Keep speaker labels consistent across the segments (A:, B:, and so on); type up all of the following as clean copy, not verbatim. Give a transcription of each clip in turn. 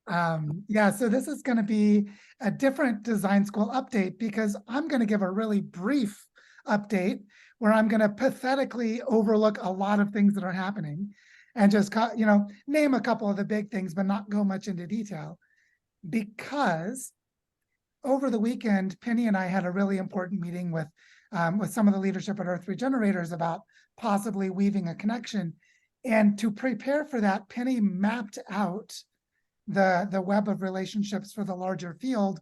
A: Yeah, so this is going to be a different design school update because I'm going to give a really brief update where I'm going to pathetically overlook a lot of things that are happening and just, name a couple of the big things, but not go much into detail. Because over the weekend, Penny and I had a really important meeting with some of the leadership at Earth Regenerators about possibly weaving a connection. And to prepare for that, Penny mapped out the web of relationships for the larger field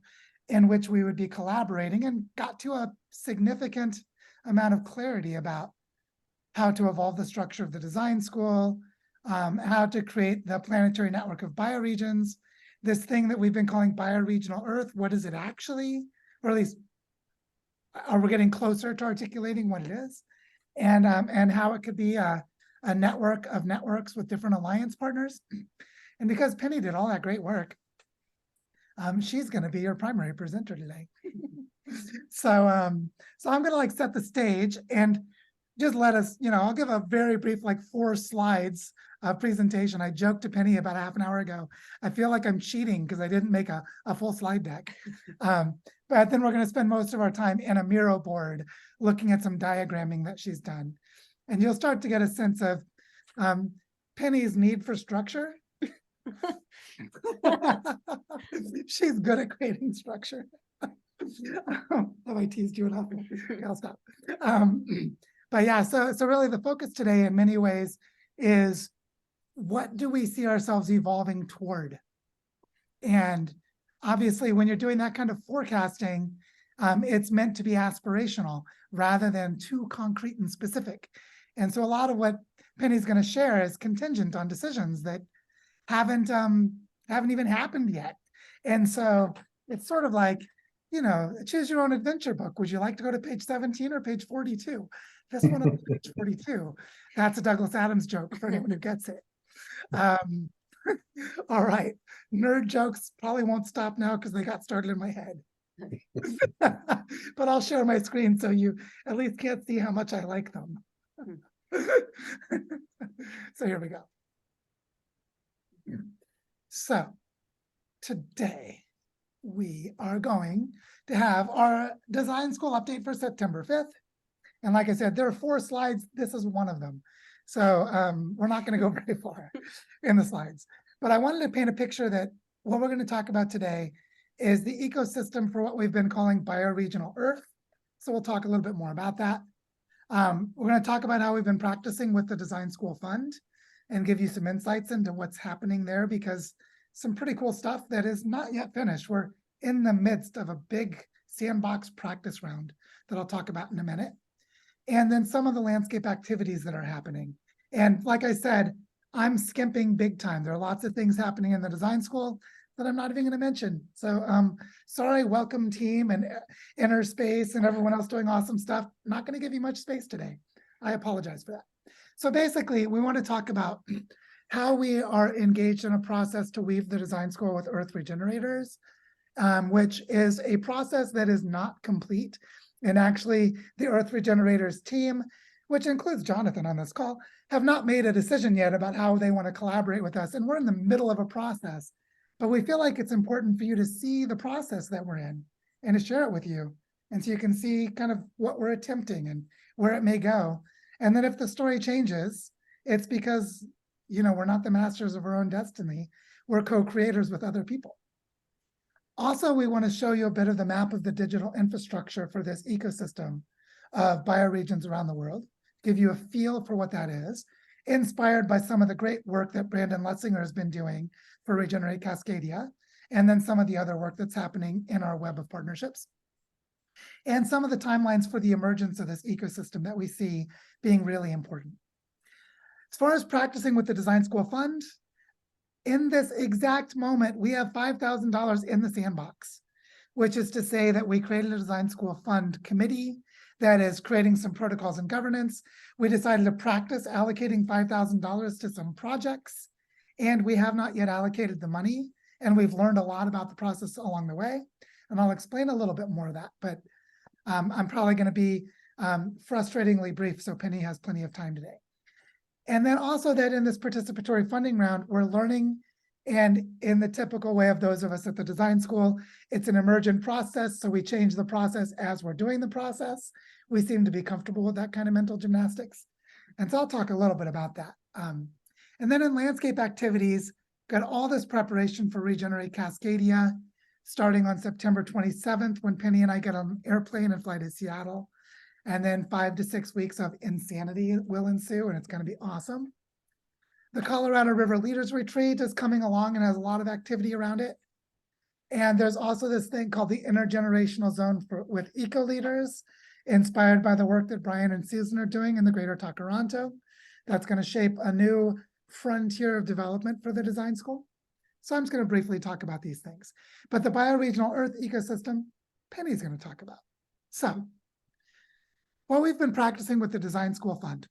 A: in which we would be collaborating, and got to a significant amount of clarity about how to evolve the structure of the design school, how to create the planetary network of bioregions, this thing that we've been calling bioregional Earth. What is it actually? Or at least, are we getting closer to articulating what it is? And how it could be a network of networks with different alliance partners. And because Penny did all that great work, she's going to be your primary presenter today. So I'm going to set the stage and just let us, I'll give a very brief, 4 slides presentation. I joked to Penny about half an hour ago. I feel like I'm cheating because I didn't make a full slide deck. But then we're going to spend most of our time in a Miro board looking at some diagramming that she's done. And you'll start to get a sense of Penny's need for structure. She's good at creating structure. Have I teased you enough? Okay, I'll stop. But yeah, so really the focus today in many ways is, what do we see ourselves evolving toward? And obviously, when you're doing that kind of forecasting, it's meant to be aspirational rather than too concrete and specific. And so a lot of what Penny's going to share is contingent on decisions that haven't even happened yet. And so it's sort of like, choose your own adventure book. Would you like to go to page 17 or page 42? This one on page 42. That's a Douglas Adams joke for anyone who gets it. All right. Nerd jokes probably won't stop now because they got started in my head. But I'll share my screen so you at least can't see how much I like them. So here we go. So today we are going to have our design school update for September 5th. And like I said, there are 4 slides. This is one of them. So we're not going to go very far in the slides. But I wanted to paint a picture that what we're going to talk about today is the ecosystem for what we've been calling bioregional Earth. So we'll talk a little bit more about that. We're going to talk about how we've been practicing with the Design School Fund and give you some insights into what's happening there, because some pretty cool stuff that is not yet finished. We're in the midst of a big sandbox practice round that I'll talk about in a minute. And then some of the landscape activities that are happening. And like I said, I'm skimping big time. There are lots of things happening in the design school that I'm not even going to mention. So sorry, welcome team and Inner Space and everyone else doing awesome stuff. I'm not going to give you much space today. I apologize for that. So basically, we want to talk about how we are engaged in a process to weave the design school with Earth Regenerators, which is a process that is not complete. And actually, the Earth Regenerators team, which includes Jonathan on this call, have not made a decision yet about how they want to collaborate with us. And we're in the middle of a process, but we feel like it's important for you to see the process that we're in and to share it with you. And so you can see kind of what we're attempting and where it may go. And then if the story changes, it's because, we're not the masters of our own destiny. We're co-creators with other people. Also, we want to show you a bit of the map of the digital infrastructure for this ecosystem of bioregions around the world, give you a feel for what that is, inspired by some of the great work that Brandon Letzinger has been doing for Regenerate Cascadia, and then some of the other work that's happening in our web of partnerships, and some of the timelines for the emergence of this ecosystem that we see being really important. As far as practicing with the Design School Fund, in this exact moment, we have $5,000 in the sandbox, which is to say that we created a Design School Fund committee that is creating some protocols and governance. We decided to practice allocating $5,000 to some projects, and we have not yet allocated the money, and we've learned a lot about the process along the way. And I'll explain a little bit more of that, but I'm probably going to be frustratingly brief, so Penny has plenty of time today. And then also that in this participatory funding round, we're learning And in the typical way of those of us at the design school, it's an emergent process. So we change the process as we're doing the process. We seem to be comfortable with that kind of mental gymnastics. And so I'll talk a little bit about that. And then in landscape activities, got all this preparation for Regenerate Cascadia, starting on September 27th, when Penny and I get on an airplane and fly to Seattle. And then 5 to 6 weeks of insanity will ensue, and it's going to be awesome. The Colorado River Leaders Retreat is coming along and has a lot of activity around it. And there's also this thing called the Intergenerational Zone with eco leaders, inspired by the work that Brian and Susan are doing in the Greater Takaranto. That's going to shape a new frontier of development for the design school. So I'm just going to briefly talk about these things. But the bioregional earth ecosystem, Penny's going to talk about. So what we've been practicing with the Design School Fund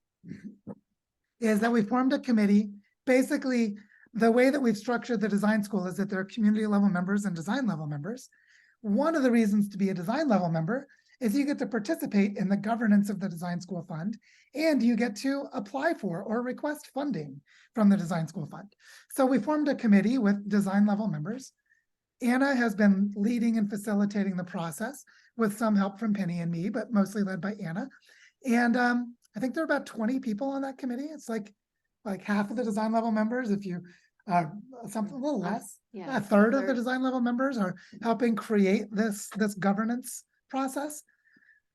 A: is that we formed a committee. Basically, the way that we've structured the design school is that there are community level members and design level members. One of the reasons to be a design level member is you get to participate in the governance of the Design School Fund, and you get to apply for or request funding from the Design School Fund. So we formed a committee with design level members. Anna has been leading and facilitating the process with some help from Penny and me, but mostly led by Anna. And I think there are about 20 people on that committee. It's like half of the design level members, if you something a little less,
B: Yeah,
A: a third of the design level members are helping create this governance process.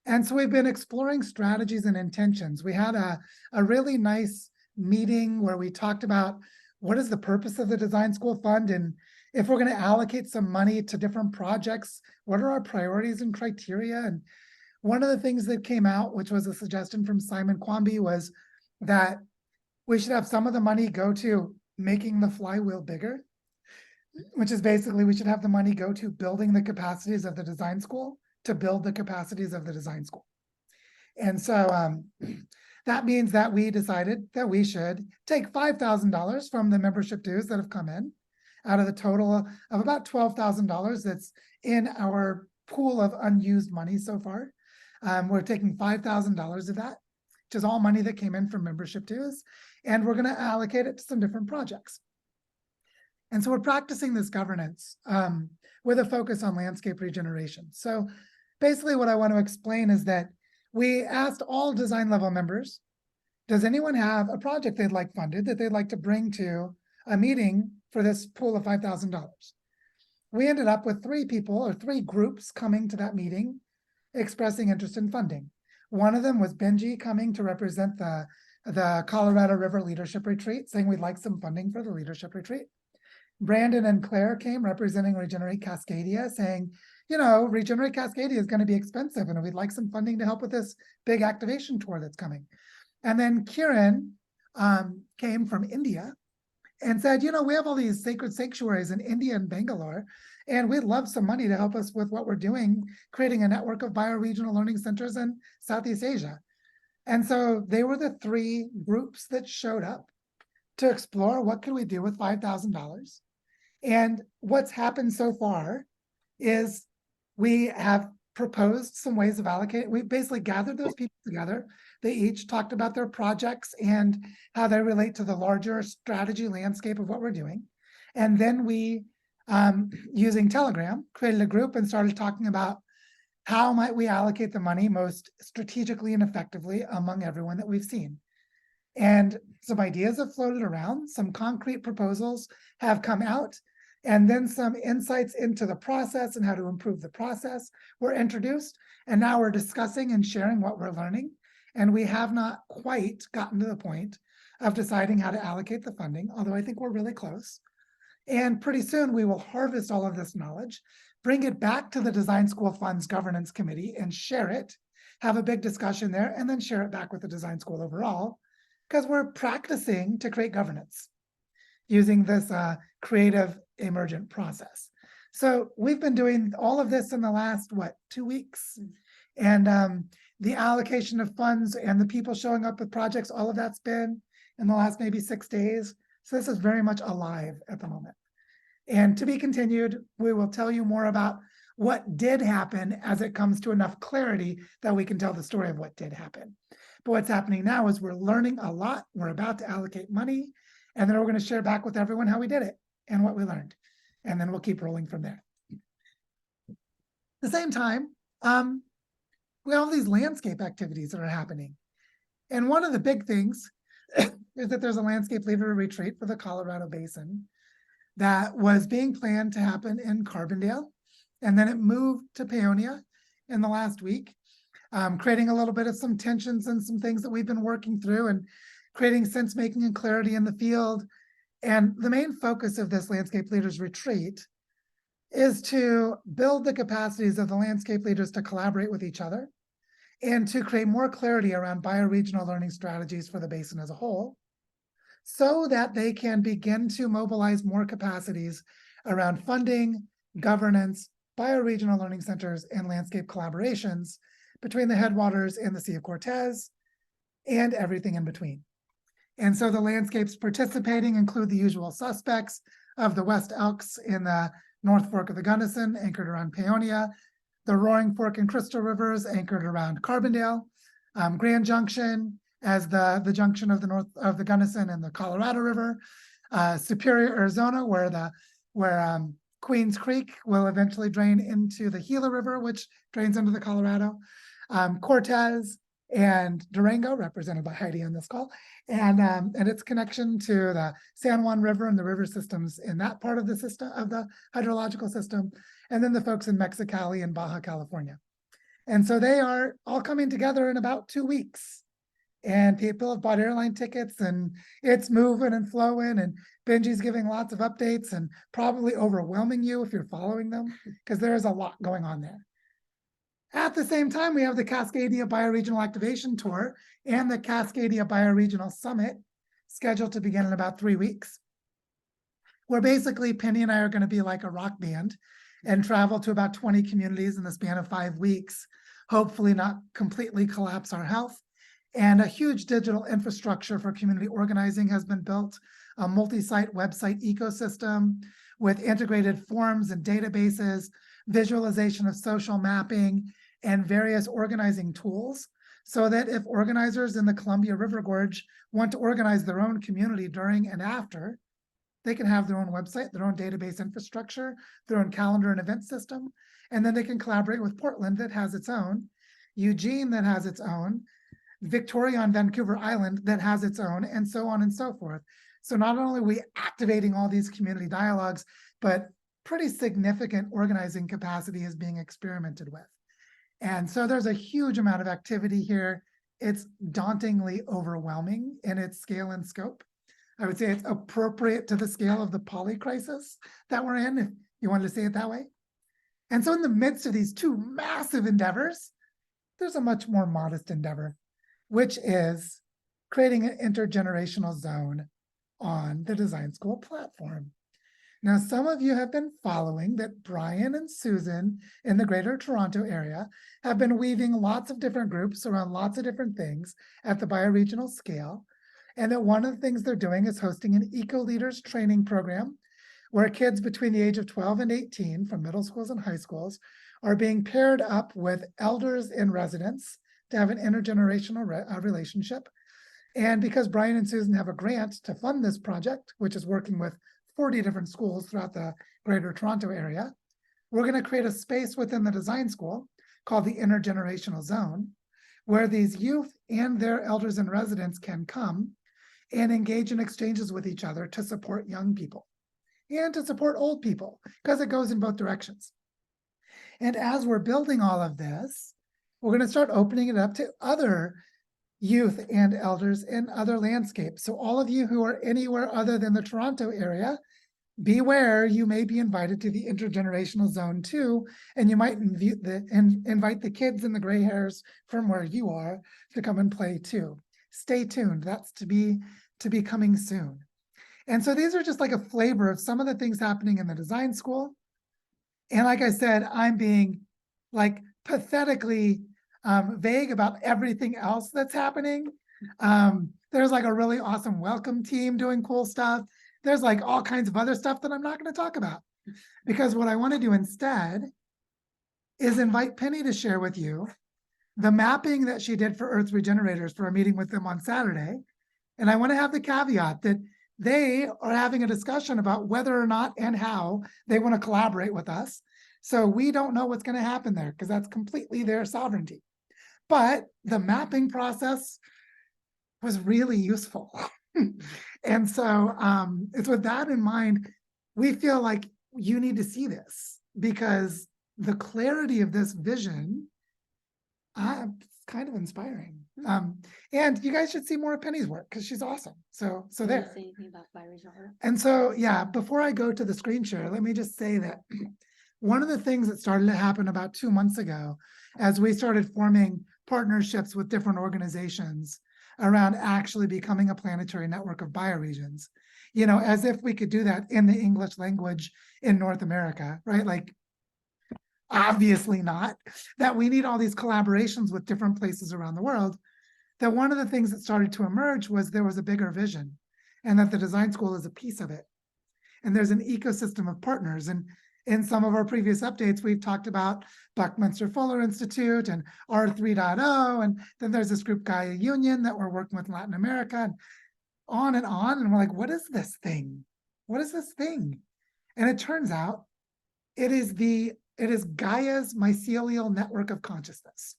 A: And so we've been exploring strategies and intentions. We had a really nice meeting where we talked about what is the purpose of the Design School Fund, and if we're going to allocate some money to different projects, what are our priorities and criteria? And one of the things that came out, which was a suggestion from Simon Quamby, was that we should have some of the money go to making the flywheel bigger, which is basically we should have the money go to building the capacities of the design school to build the capacities of the design school. And so that means that we decided that we should take $5,000 from the membership dues that have come in out of the total of about $12,000 that's in our pool of unused money so far. We're taking $5,000 of that, which is all money that came in from membership dues, and we're going to allocate it to some different projects. And so we're practicing this governance with a focus on landscape regeneration. So basically what I want to explain is that we asked all design level members, does anyone have a project they'd like funded that they'd like to bring to a meeting for this pool of $5,000? We ended up with 3 people or 3 groups coming to that meeting expressing interest in funding. One of them was Benji coming to represent the Colorado River Leadership Retreat, saying we'd like some funding for the leadership retreat. Brandon and Claire came representing Regenerate Cascadia, saying, you know, Regenerate Cascadia is going to be expensive and we'd like some funding to help with this big activation tour that's coming. And then Kieran came from India and said, you know, we have all these sacred sanctuaries in India and Bangalore, and we'd love some money to help us with what we're doing, creating a network of bioregional learning centers in Southeast Asia. And so they were the 3 groups that showed up to explore what can we do with $5,000. And what's happened so far is we have proposed some ways of allocating. We basically gathered those people together. They each talked about their projects and how they relate to the larger strategy landscape of what we're doing. And then we, using Telegram, created a group and started talking about how might we allocate the money most strategically and effectively among everyone that we've seen. And some ideas have floated around, some concrete proposals have come out, and then some insights into the process and how to improve the process were introduced. And now we're discussing and sharing what we're learning. And we have not quite gotten to the point of deciding how to allocate the funding, although I think we're really close. And pretty soon we will harvest all of this knowledge, bring it back to the Design School Fund's Governance Committee and share it, have a big discussion there, and then share it back with the design school overall, because we're practicing to create governance using this creative emergent process. So we've been doing all of this in the last, 2 weeks? And the allocation of funds and the people showing up with projects, all of that's been in the last maybe 6 days. So this is very much alive at the moment. And to be continued, we will tell you more about what did happen as it comes to enough clarity that we can tell the story of what did happen. But what's happening now is we're learning a lot. We're about to allocate money, and then we're going to share back with everyone how we did it. and what we learned. And then we'll keep rolling from there. At the same time, we have these landscape activities that are happening. And one of the big things is that there's a landscape leader retreat for the Colorado Basin that was being planned to happen in Carbondale. And then it moved to Paonia in the last week, creating a little bit of some tensions and some things that we've been working through and creating sense making and clarity in the field. And the main focus of this landscape leaders retreat is to build the capacities of the landscape leaders to collaborate with each other and to create more clarity around bioregional learning strategies for the basin as a whole, so that they can begin to mobilize more capacities around funding, governance, bioregional learning centers, and landscape collaborations between the headwaters and the Sea of Cortez and everything in between. And so the landscapes participating include the usual suspects of the West Elks in the North Fork of the Gunnison, anchored around Paonia, the Roaring Fork and Crystal Rivers, anchored around Carbondale, Grand Junction as the junction of the north of the Gunnison and the Colorado River, Superior, Arizona, where Queens Creek will eventually drain into the Gila River, which drains into the Colorado, Cortez and Durango, represented by Heidi on this call, and its connection to the San Juan River and the river systems in that part of the system, of the hydrological system, and then the folks in Mexicali and Baja California. And so they are all coming together in about 2 weeks. And people have bought airline tickets, and it's moving and flowing, and Benji's giving lots of updates and probably overwhelming you if you're following them, because there is a lot going on there. At the same time, we have the Cascadia Bioregional Activation Tour and the Cascadia Bioregional Summit scheduled to begin in about 3 weeks, where basically Penny and I are going to be like a rock band and travel to about 20 communities in the span of 5 weeks, hopefully not completely collapse our health. And a huge digital infrastructure for community organizing has been built, a multi-site website ecosystem with integrated forms and databases, visualization of social mapping, and various organizing tools, so that if organizers in the Columbia River Gorge want to organize their own community during and after, they can have their own website, their own database infrastructure, their own calendar and event system, and then they can collaborate with Portland that has its own, Eugene that has its own, Victoria on Vancouver Island that has its own, and so on and so forth. So not only are we activating all these community dialogues, but pretty significant organizing capacity is being experimented with. And so there's a huge amount of activity here. It's dauntingly overwhelming in its scale and scope. I would say it's appropriate to the scale of the poly crisis that we're in, if you wanted to say it that way. And so in the midst of these two massive endeavors, there's a much more modest endeavor, which is creating an intergenerational zone on the Design School platform. Now, some of you have been following that Brian and Susan in the Greater Toronto area have been weaving lots of different groups around lots of different things at the bioregional scale. And that one of the things they're doing is hosting an Eco Leaders training program where kids between the age of 12 and 18 from middle schools and high schools are being paired up with elders in residence to have an intergenerational relationship. And because Brian and Susan have a grant to fund this project, which is working with 40 different schools throughout the Greater Toronto area, we're going to create a space within the design school called the Intergenerational Zone, where these youth and their elders in residence can come and engage in exchanges with each other to support young people and to support old people, because it goes in both directions. And as we're building all of this, we're going to start opening it up to other youth and elders in other landscapes. So all of you who are anywhere other than the Toronto area, beware, you may be invited to the intergenerational zone too, and you might invite the kids and the gray hairs from where you are to come and play too. Stay tuned, that's to be coming soon. And so these are just like a flavor of some of the things happening in the design school. And like I said, I'm being like pathetically vague about everything else that's happening. There's like a really awesome welcome team doing cool stuff. There's like all kinds of other stuff that I'm not going to talk about, because what I want to do instead is invite Penny to share with you the mapping that she did for Earth Regenerators for a meeting with them on Saturday. And I want to have the caveat that they are having a discussion about whether or not and how they want to collaborate with us. So we don't know what's going to happen there because that's completely their sovereignty. But the mapping process was really useful. And so it's with that in mind, we feel like you need to see this because the clarity of this vision it's kind of inspiring. And you guys should see more of Penny's work because she's awesome. So
B: Can you
A: there.
B: say anything about biracial Earth?
A: And so, yeah, before I go to the screen share, let me just say that one of the things that started to happen about 2 months ago, as we started forming partnerships with different organizations around actually becoming a planetary network of bioregions, you know, as if we could do that in the English language in North America, right? Like, obviously not, that we need all these collaborations with different places around the world, that one of the things that started to emerge was there was a bigger vision and that the design school is a piece of it. And there's an ecosystem of partners. And in some of our previous updates, we've talked about Buckminster Fuller Institute and R3.0. And then there's this group Gaia Union that we're working with in Latin America and on and on. And we're like, what is this thing? What is this thing? And it turns out it is Gaia's mycelial network of consciousness.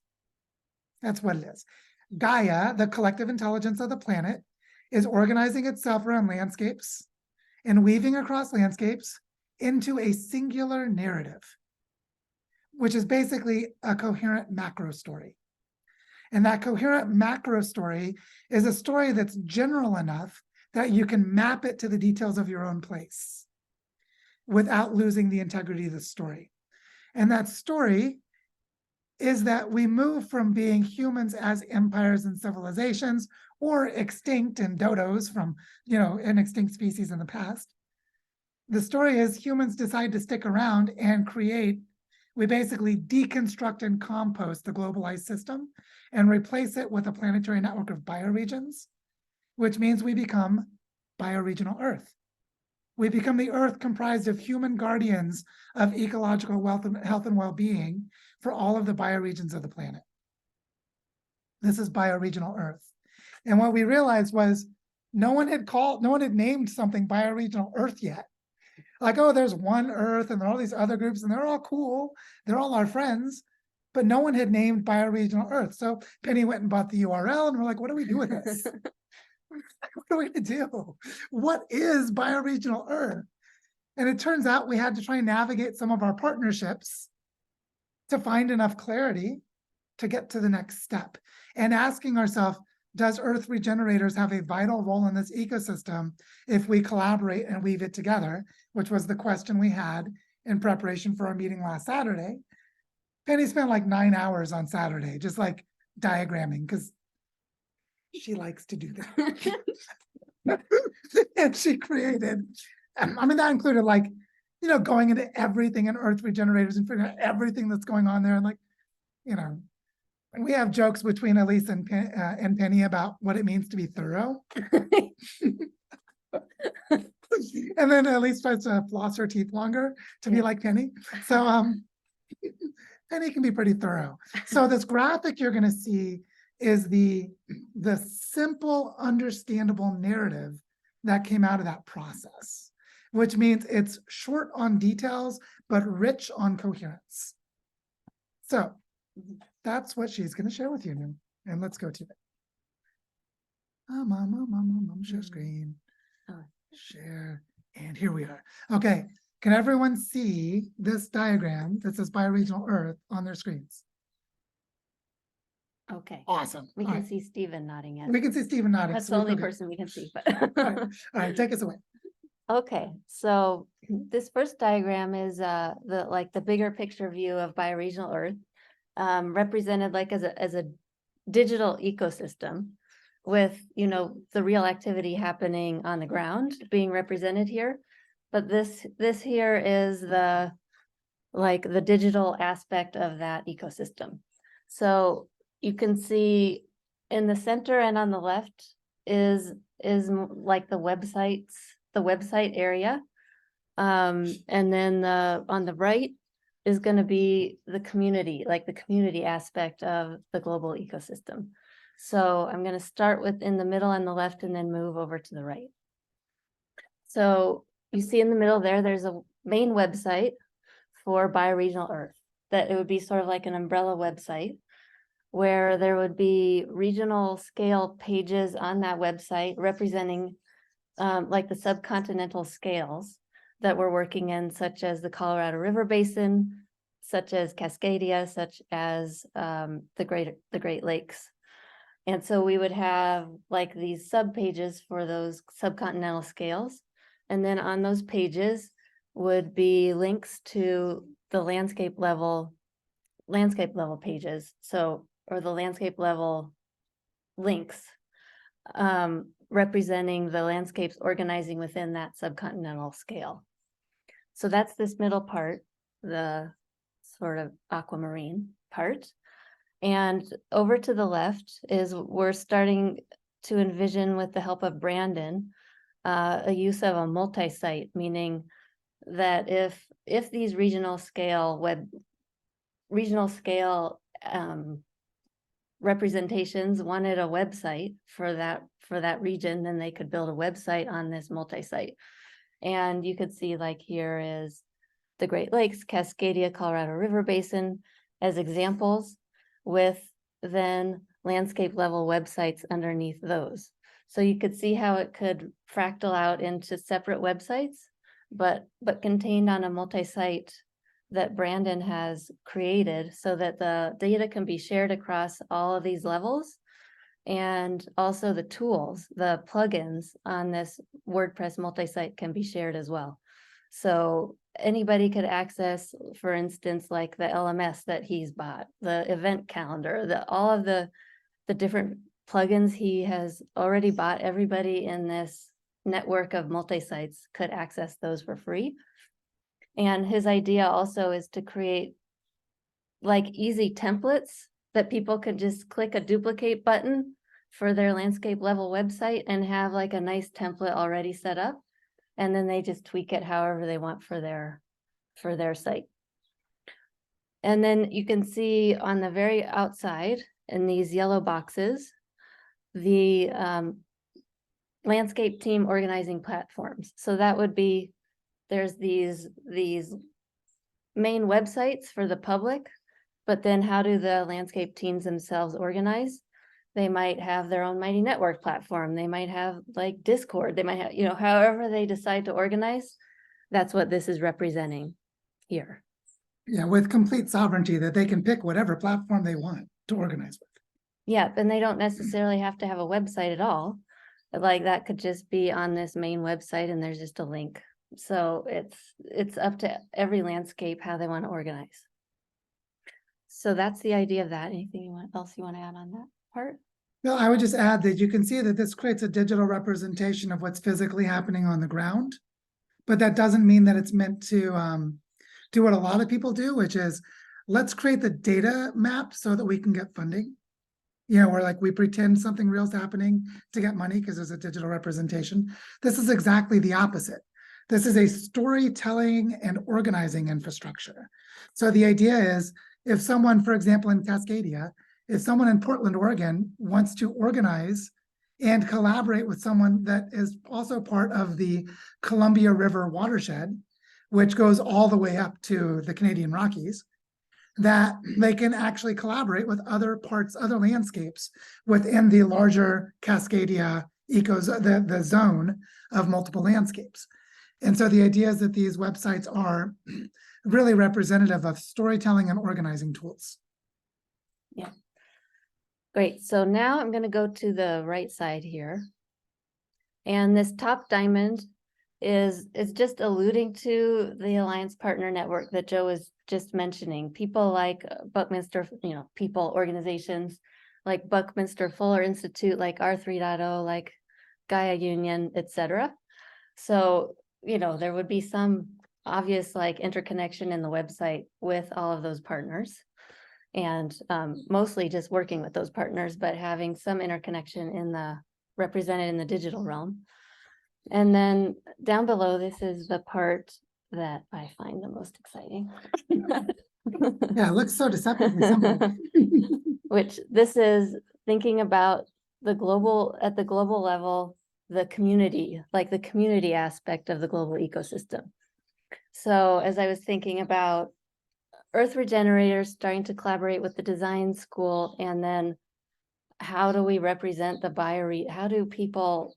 A: That's what it is. Gaia, the collective intelligence of the planet, is organizing itself around landscapes and weaving across landscapes into a singular narrative, which is basically a coherent macro story. And that coherent macro story is a story that's general enough that you can map it to the details of your own place without losing the integrity of the story. And that story is that we move from being humans as empires and civilizations or extinct and dodos from, you know, an extinct species in the past. The story is humans decide to stick around and create, we basically deconstruct and compost the globalized system and replace it with a planetary network of bioregions, which means we become bioregional Earth. We become the Earth comprised of human guardians of ecological health and well-being for all of the bioregions of the planet. This is bioregional Earth. And what we realized was no one had named something bioregional Earth yet. Like, oh, there's one Earth and there are all these other groups and they're all cool. They're all our friends, but no one had named bioregional Earth. So Penny went and bought the URL and we're like, what do we do with this? What are we going to do? What is bioregional Earth? And it turns out we had to try and navigate some of our partnerships to find enough clarity to get to the next step. And asking ourselves, does Earth Regenerators have a vital role in this ecosystem if we collaborate and weave it together, which was the question we had in preparation for our meeting last Saturday. Penny spent like 9 hours on Saturday, just like diagramming, because she likes to do that. And she created, I mean, that included like, you know, going into everything in Earth Regenerators and figuring out everything that's going on there. And like, you know, and we have jokes between Elise and Penny about what it means to be thorough. And then Elise tries to floss her teeth longer to be like Penny. So Penny can be pretty thorough. So this graphic you're going to see is the simple, understandable narrative that came out of that process, which means it's short on details, but rich on coherence. So that's what she's going to share with you now. And let's go to it. Share screen. Share. And here we are. Okay. Can everyone see this diagram that says bioregional Earth on their screens?
B: Okay.
A: Awesome.
B: We
A: All
B: can
A: right.
B: see Stephen nodding at.
A: We can see Stephen nodding.
B: That's
A: so
B: the
A: we
B: only
A: feel good.
B: person we can see,
A: All
B: but.
A: right. All right, take us away.
B: Okay, so this first diagram is the bigger picture view of bioregional Earth, represented like as a digital ecosystem with, you know, the real activity happening on the ground being represented here. But this here is the digital aspect of that ecosystem. So you can see in the center and on the left is like the website area. And then on the right is going to be the community, like the community aspect of the global ecosystem. So I'm going to start with in the middle and the left and then move over to the right. So you see in the middle there, there's a main website for Bioregional Earth, that it would be sort of like an umbrella website where there would be regional scale pages on that website representing like the subcontinental scales that we're working in, such as the Colorado River Basin, such as Cascadia, such as the Great Lakes. And so we would have like these sub pages for those subcontinental scales. And then on those pages would be links to the landscape level pages. So, or the landscape level links representing the landscapes organizing within that subcontinental scale. So that's this middle part, the sort of aquamarine part. And over to the left is we're starting to envision, with the help of Brandon, a use of a multi-site, meaning that if these regional scale representations wanted a website for that region, then they could build a website on this multi-site. And you could see, like, here is the Great Lakes, Cascadia, Colorado River Basin as examples, with then landscape level websites underneath those. So you could see how it could fractal out into separate websites, but contained on a multi-site that Brandon has created, so that the data can be shared across all of these levels. And also the tools, the plugins on this WordPress multi-site can be shared as well. So anybody could access, for instance, like the LMS that he's bought, the event calendar, all of the different plugins he has already bought. Everybody in this network of multi-sites could access those for free. And his idea also is to create like easy templates that people could just click a duplicate button for their landscape level website and have like a nice template already set up. And then they just tweak it however they want for their site. And then you can see on the very outside in these yellow boxes, the landscape team organizing platforms. So that would be, there's these main websites for the public, but then how do the landscape teams themselves organize? They might have their own Mighty Network platform. They might have like Discord. They might have, however they decide to organize, that's what this is representing here.
A: Yeah, with complete sovereignty that they can pick whatever platform they want to organize with.
B: Yeah, and they don't necessarily have to have a website at all. Like that could just be on this main website and there's just a link. So it's up to every landscape how they want to organize. So that's the idea of that. Anything else you want to add on that part?
A: No, I would just add that you can see that this creates a digital representation of what's physically happening on the ground. But that doesn't mean that it's meant to do what a lot of people do, which is let's create the data map so that we can get funding. Where like we pretend something real is happening to get money because there's a digital representation. This is exactly the opposite. This is a storytelling and organizing infrastructure. So the idea is, if someone, for example, in Cascadia, if someone in Portland, Oregon wants to organize and collaborate with someone that is also part of the Columbia River watershed, which goes all the way up to the Canadian Rockies, that they can actually collaborate with other landscapes within the larger Cascadia the zone of multiple landscapes. And so the idea is that these websites are really representative of storytelling and organizing tools.
B: Yeah. Great. So now I'm going to go to the right side here. And this top diamond is just alluding to the Alliance Partner Network that Joe was just mentioning. People like Buckminster, organizations like Buckminster Fuller Institute, like R3.0, like Gaia Union, etc. So, there would be some obvious like interconnection in the website with all of those partners, and mostly just working with those partners, but having some interconnection represented in the digital realm. And then down below, this is the part that I find the most exciting.
A: Yeah, it looks so deceptively simple.
B: Which this is thinking about at the global level, the community, like the community aspect of the global ecosystem. So as I was thinking about Earth Regenerators starting to collaborate with the design school, and then how do we represent the how do people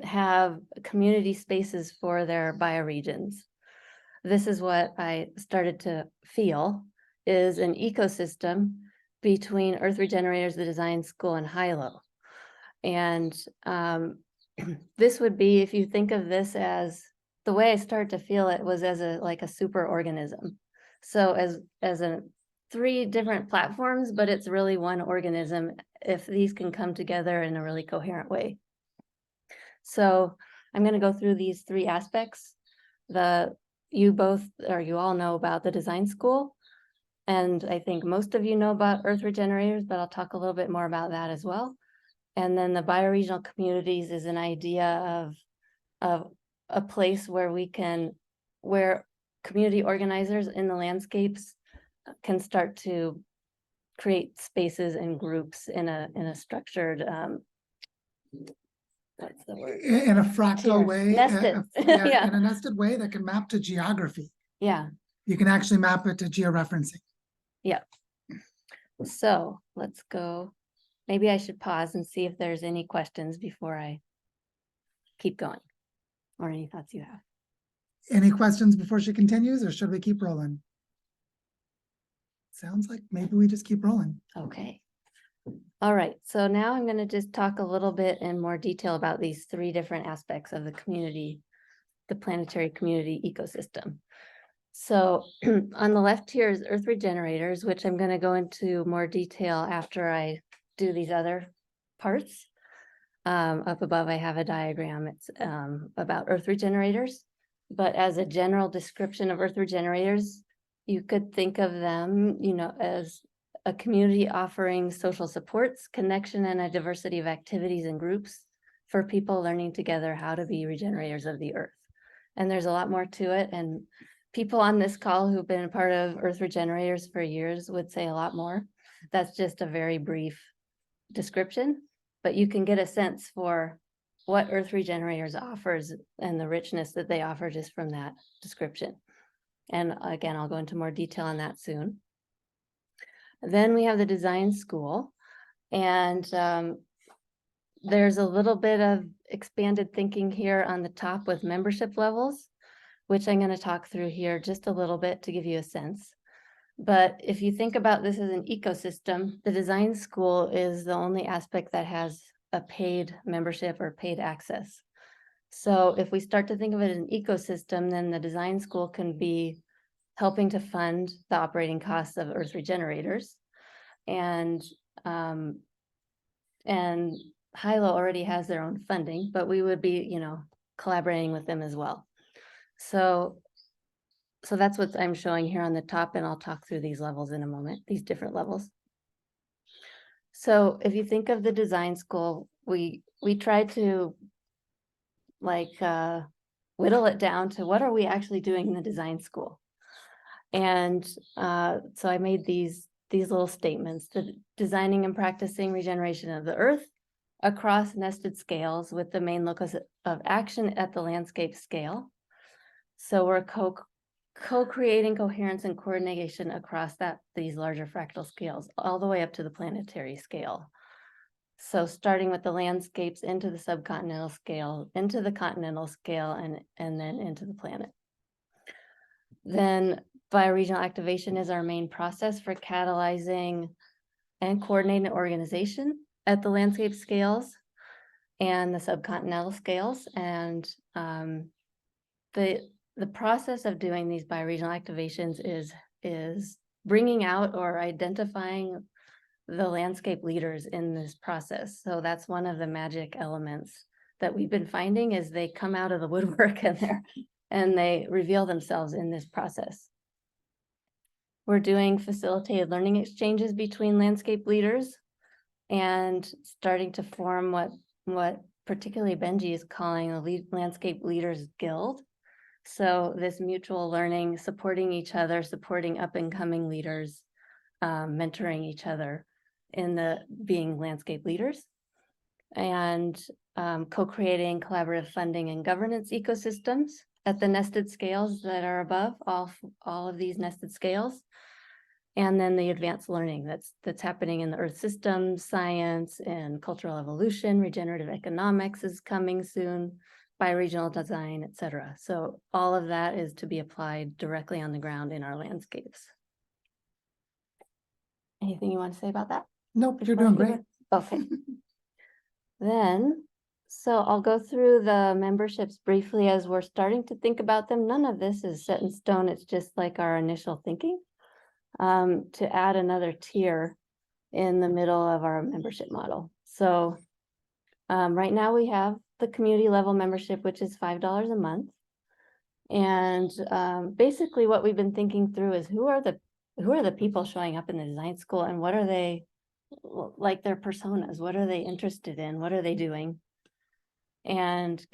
B: have community spaces for their bioregions? This is what I started to feel is an ecosystem between Earth Regenerators, the design school, and Hilo. And this would be, if you think of this as, the way I started to feel it was as like a super organism. So as a 3 different platforms, but it's really one organism if these can come together in a really coherent way. So I'm going to go through these 3 aspects. You all know about the design school. And I think most of you know about Earth Regenerators, but I'll talk a little bit more about that as well. And then the bioregional communities is an idea of a place where where community organizers in the landscapes can start to create spaces and groups in a structured, what's the word?
A: In a fractal
B: Tier.
A: way.
B: Nested.
A: Yeah,
B: Yeah.
A: in a nested way that can map to geography.
B: Yeah.
A: You can actually map it to georeferencing.
B: Yeah. So let's go. Maybe I should pause and see if there's any questions before I keep going, or any thoughts you have.
A: Any questions before she continues, or should we keep rolling? Sounds like maybe we just keep rolling.
B: Okay. All right. So now I'm going to just talk a little bit in more detail about these 3 different aspects of the community, the planetary community ecosystem. So on the left here is Earth Regenerators, which I'm going to go into more detail after I do these other parts. Up above, I have a diagram. It's about Earth Regenerators. But as a general description of Earth Regenerators, you could think of them, as a community offering social supports, connection, and a diversity of activities and groups for people learning together how to be regenerators of the Earth. And there's a lot more to it. And people on this call who've been a part of Earth Regenerators for years would say a lot more. That's just a very brief description, but you can get a sense for what Earth Regenerators offers and the richness that they offer just from that description. And again, I'll go into more detail on that soon. Then we have the design school, and there's a little bit of expanded thinking here on the top with membership levels, which I'm going to talk through here just a little bit to give you a sense. But if you think about this as an ecosystem, the design school is the only aspect that has a paid membership or paid access. So if we start to think of it as an ecosystem, then the design school can be helping to fund the operating costs of Earth Regenerators. And Hilo already has their own funding, but we would be, collaborating with them as well. So that's what I'm showing here on the top, and I'll talk through these levels in a moment, these different levels. So if you think of the design school, we try to whittle it down to what are we actually doing in the design school. And so I made these little statements: designing and practicing regeneration of the Earth across nested scales with the main locus of action at the landscape scale. So we're co-creating coherence and coordination across these larger fractal scales, all the way up to the planetary scale. So starting with the landscapes into the subcontinental scale, into the continental scale, and then into the planet. Then bioregional activation is our main process for catalyzing and coordinating organization at the landscape scales and the subcontinental scales. And the process of doing these bioregional activations is bringing out or identifying the landscape leaders in this process. So that's one of the magic elements that we've been finding, is they come out of the woodwork and they reveal themselves in this process. We're doing facilitated learning exchanges between landscape leaders and starting to form what particularly Benji is calling the Landscape Leaders Guild. So this mutual learning, supporting each other, supporting up and coming leaders, mentoring each other in being landscape leaders. and co-creating collaborative funding and governance ecosystems at the nested scales that are above all of these nested scales. And then the advanced learning that's happening in the earth systems, science, and cultural evolution. Regenerative economics is coming soon, bioregional design, et cetera. So all of that is to be applied directly on the ground in our landscapes. Anything you want to say about that?
A: Nope, you're doing great.
B: Okay. Then, so I'll go through the memberships briefly as we're starting to think about them. None of this is set in stone. It's just like our initial thinking. To add another tier in the middle of our membership model. So right now we have the community level membership, which is $5 a month. And basically what we've been thinking through is who are the people showing up in the design school, and what are they, like their personas, what are they interested in, what are they doing? And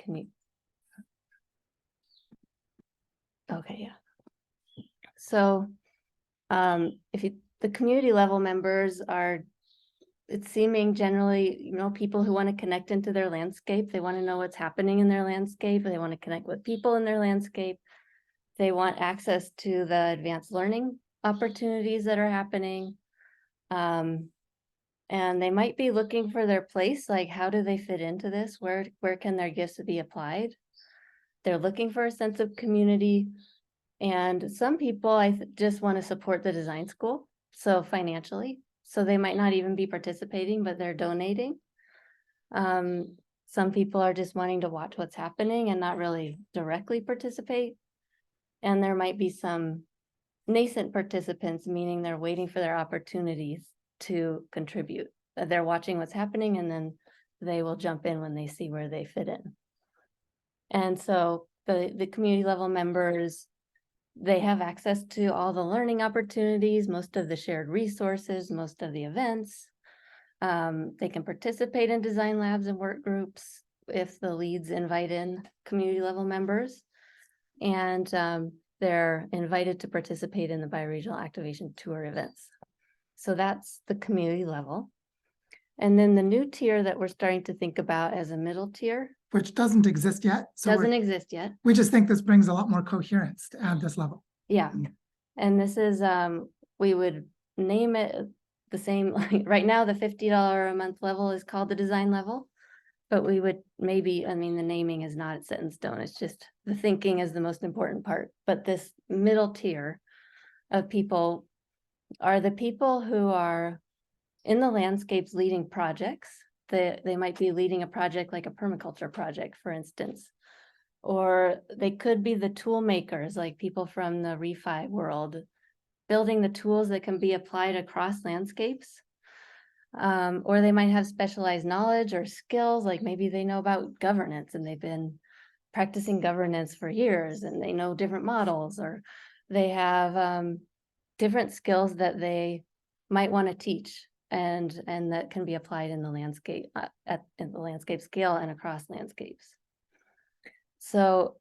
B: okay, yeah. So the community level members are, it's seeming generally, people who want to connect into their landscape. They want to know what's happening in their landscape. They want to connect with people in their landscape. They want access to the advanced learning opportunities that are happening. And they might be looking for their place, like how do they fit into this? Where can their gifts be applied? They're looking for a sense of community. And some people just want to support the design school, so financially. So they might not even be participating, but they're donating. Some people are just wanting to watch what's happening and not really directly participate. And there might be some nascent participants, meaning they're waiting for their opportunities to contribute. They're watching what's happening and then they will jump in when they see where they fit in. And so the community level members, they have access to all the learning opportunities, most of the shared resources, most of the events. They can participate in design labs and work groups if the leads invite in community level members. And they're invited to participate in the bioregional activation tour events. So that's the community level. And then the new tier that we're starting to think about as a middle tier.
A: Which doesn't exist yet. So
B: doesn't exist yet.
A: We just think this brings a lot more coherence to add this level.
B: Yeah. And this is, we would name it the same, like right now, the $50 a month level is called the design level, but we would maybe, the naming is not set in stone. It's just the thinking is the most important part. But this middle tier of people are the people who are in the landscapes leading projects. They might be leading a project like a permaculture project, for instance, or they could be the tool makers, like people from the refi world, building the tools that can be applied across landscapes. Or they might have specialized knowledge or skills, like maybe they know about governance and they've been practicing governance for years and they know different models, or they have different skills that they might want to teach and that can be applied in the landscape in the landscape scale and across landscapes. So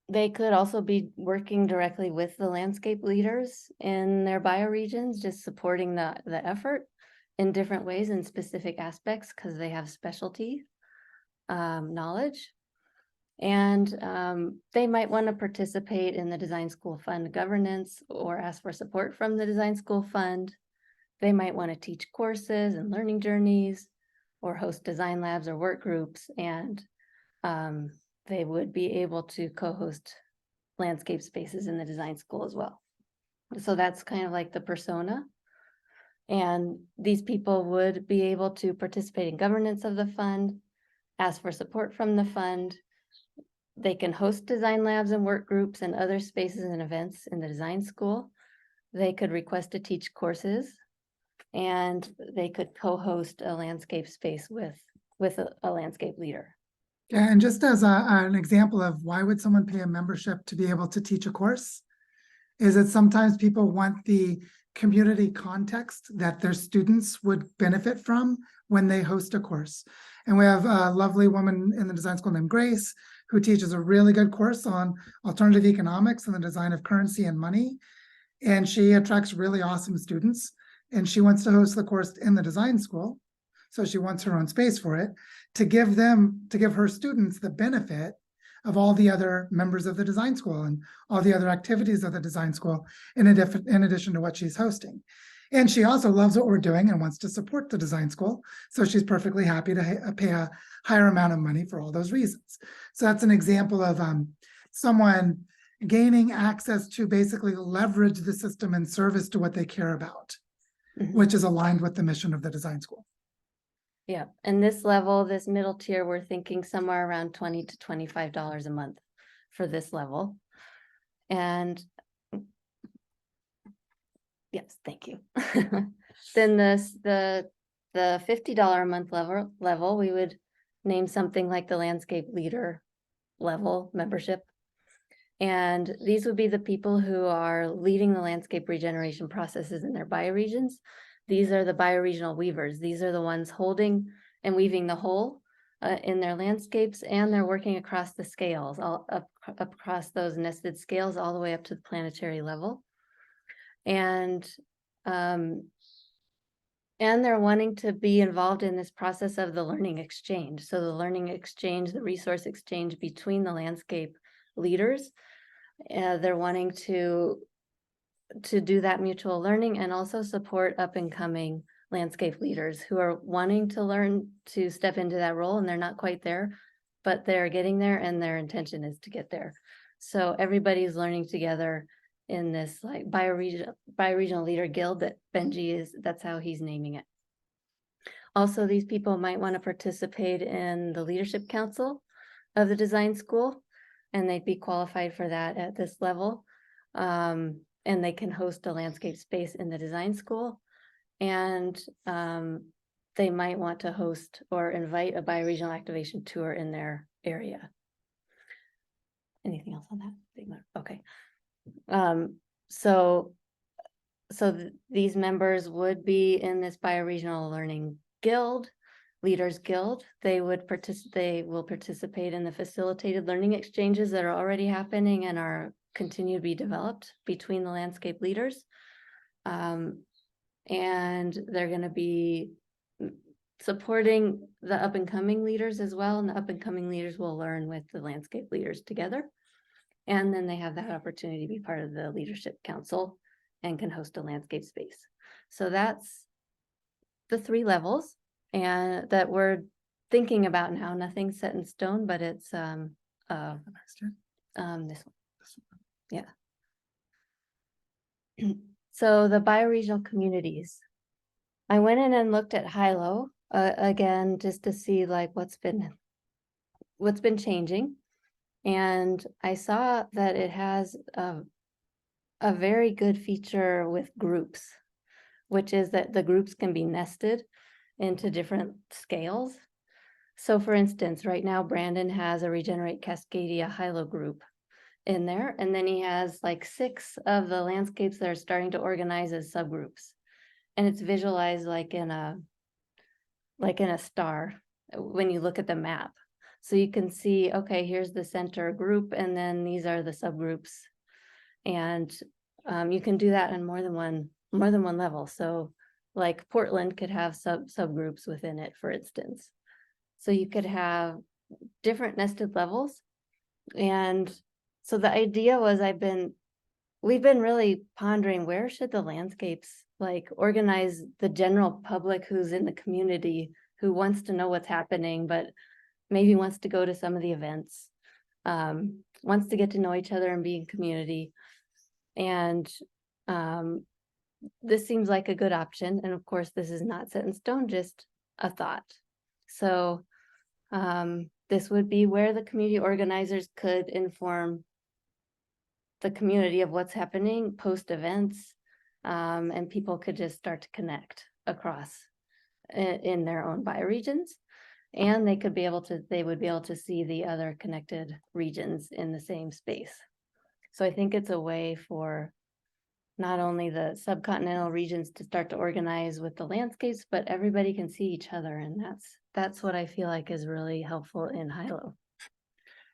B: they could also be working directly with the landscape leaders in their bioregions, just supporting the effort in different ways in specific aspects because they have specialty knowledge. And they might want to participate in the Design School Fund governance or ask for support from the Design School Fund. They might want to teach courses and learning journeys or host design labs or work groups, and they would be able to co-host landscape spaces in the design school as well. So that's kind of like the persona. And these people would be able to participate in governance of the fund, ask for support from the fund. They can host design labs and work groups and other spaces and events in the design school. They could request to teach courses, and they could co-host a landscape space with a landscape leader.
A: Yeah, and just as an example of why would someone pay a membership to be able to teach a course, is that sometimes people want the community context that their students would benefit from when they host a course. And we have a lovely woman in the design school named Grace, who teaches a really good course on alternative economics and the design of currency and money. And she attracts really awesome students. And she wants to host the course in the design school. So she wants her own space for it. to give her students the benefit of all the other members of the design school and all the other activities of the design school in addition to what she's hosting. And she also loves what we're doing and wants to support the design school. So she's perfectly happy to pay a higher amount of money for all those reasons. So that's an example of someone gaining access to basically leverage the system in service to what they care about, which is aligned with the mission of the design school.
B: Yeah, and this level, this middle tier, we're thinking somewhere around $20 to $25 a month for this level. And yes, thank you. Then the $50 a month level, we would name something like the landscape leader level membership. And these would be the people who are leading the landscape regeneration processes in their bioregions. These are the bioregional weavers. These are the ones holding and weaving the whole in their landscapes, and they're working across the scales, all up across those nested scales, all the way up to the planetary level. And they're wanting to be involved in this process of the learning exchange. So the learning exchange, the resource exchange between the landscape leaders, they're wanting to do that mutual learning and also support up and coming landscape leaders who are wanting to learn to step into that role, and they're not quite there, but they're getting there, and their intention is to get there. So everybody's learning together in this like bioregional leader guild that Benji is, that's how he's naming it. Also, these people might want to participate in the leadership council of the design school, and they'd be qualified for that at this level. And they can host a landscape space in the design school. And they might want to host or invite a bioregional activation tour in their area. Anything else on that? Okay. So these members would be in this bioregional learning guild, leaders guild. They will participate in the facilitated learning exchanges that are already happening and are continue to be developed between the landscape leaders. And they're going to be supporting the up and coming leaders as well. And the up and coming leaders will learn with the landscape leaders together. And then they have that opportunity to be part of the leadership council and can host a landscape space. So that's the 3 levels and that we're thinking about now. Nothing's set in stone, but it's this one. Yeah. So the bioregional communities. I went in and looked at Hilo again, just to see like what's been changing. And I saw that it has a very good feature with groups, which is that the groups can be nested into different scales. So for instance, right now, Brandon has a Regenerate Cascadia Hilo group in there. And then he has like 6 of the landscapes that are starting to organize as subgroups. And it's visualized like in a star when you look at the map. So you can see, okay, here's the center group, and then these are the subgroups. And you can do that on more than one level. So like Portland could have subgroups within it, for instance. So you could have different nested levels. And so the idea was we've been really pondering, where should the landscapes like organize the general public who's in the community, who wants to know what's happening, but maybe wants to go to some of the events, wants to get to know each other and be in community. And this seems like a good option. And of course, this is not set in stone, just a thought. So this would be where the community organizers could inform the community of what's happening post events, and people could just start to connect across in their own bioregions, and they would be able to see the other connected regions in the same space. So I think it's a way for not only the subcontinental regions to start to organize with the landscapes, but everybody can see each other, and that's what I feel like is really helpful in Hilo.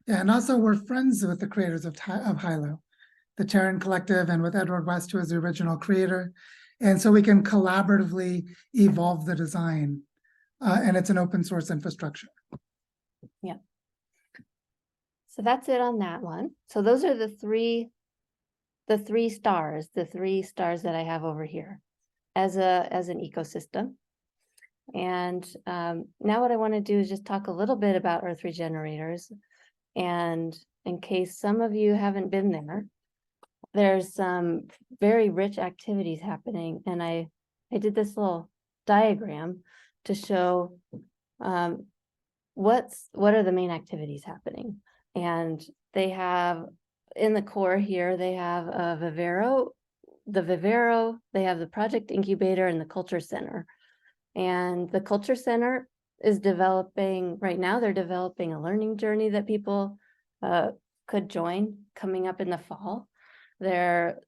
A: Yeah, and also we're friends with the creators of Hilo, the Terran Collective, and with Edward West, who is the original creator. And so we can collaboratively evolve the design and it's an open source infrastructure.
B: So that's it on that one. So those are the three stars that I have over here as an ecosystem. And now what I want to do is just talk a little bit about Earth Regenerators. And in case some of you haven't been there, there's some very rich activities happening. And I did this little diagram to show what are the main activities happening. And they have in the core here, they have Vivero, they have the Project Incubator and the Culture Center. And the Culture Center is developing, right now they're developing a learning journey that people could join coming up in the fall. They're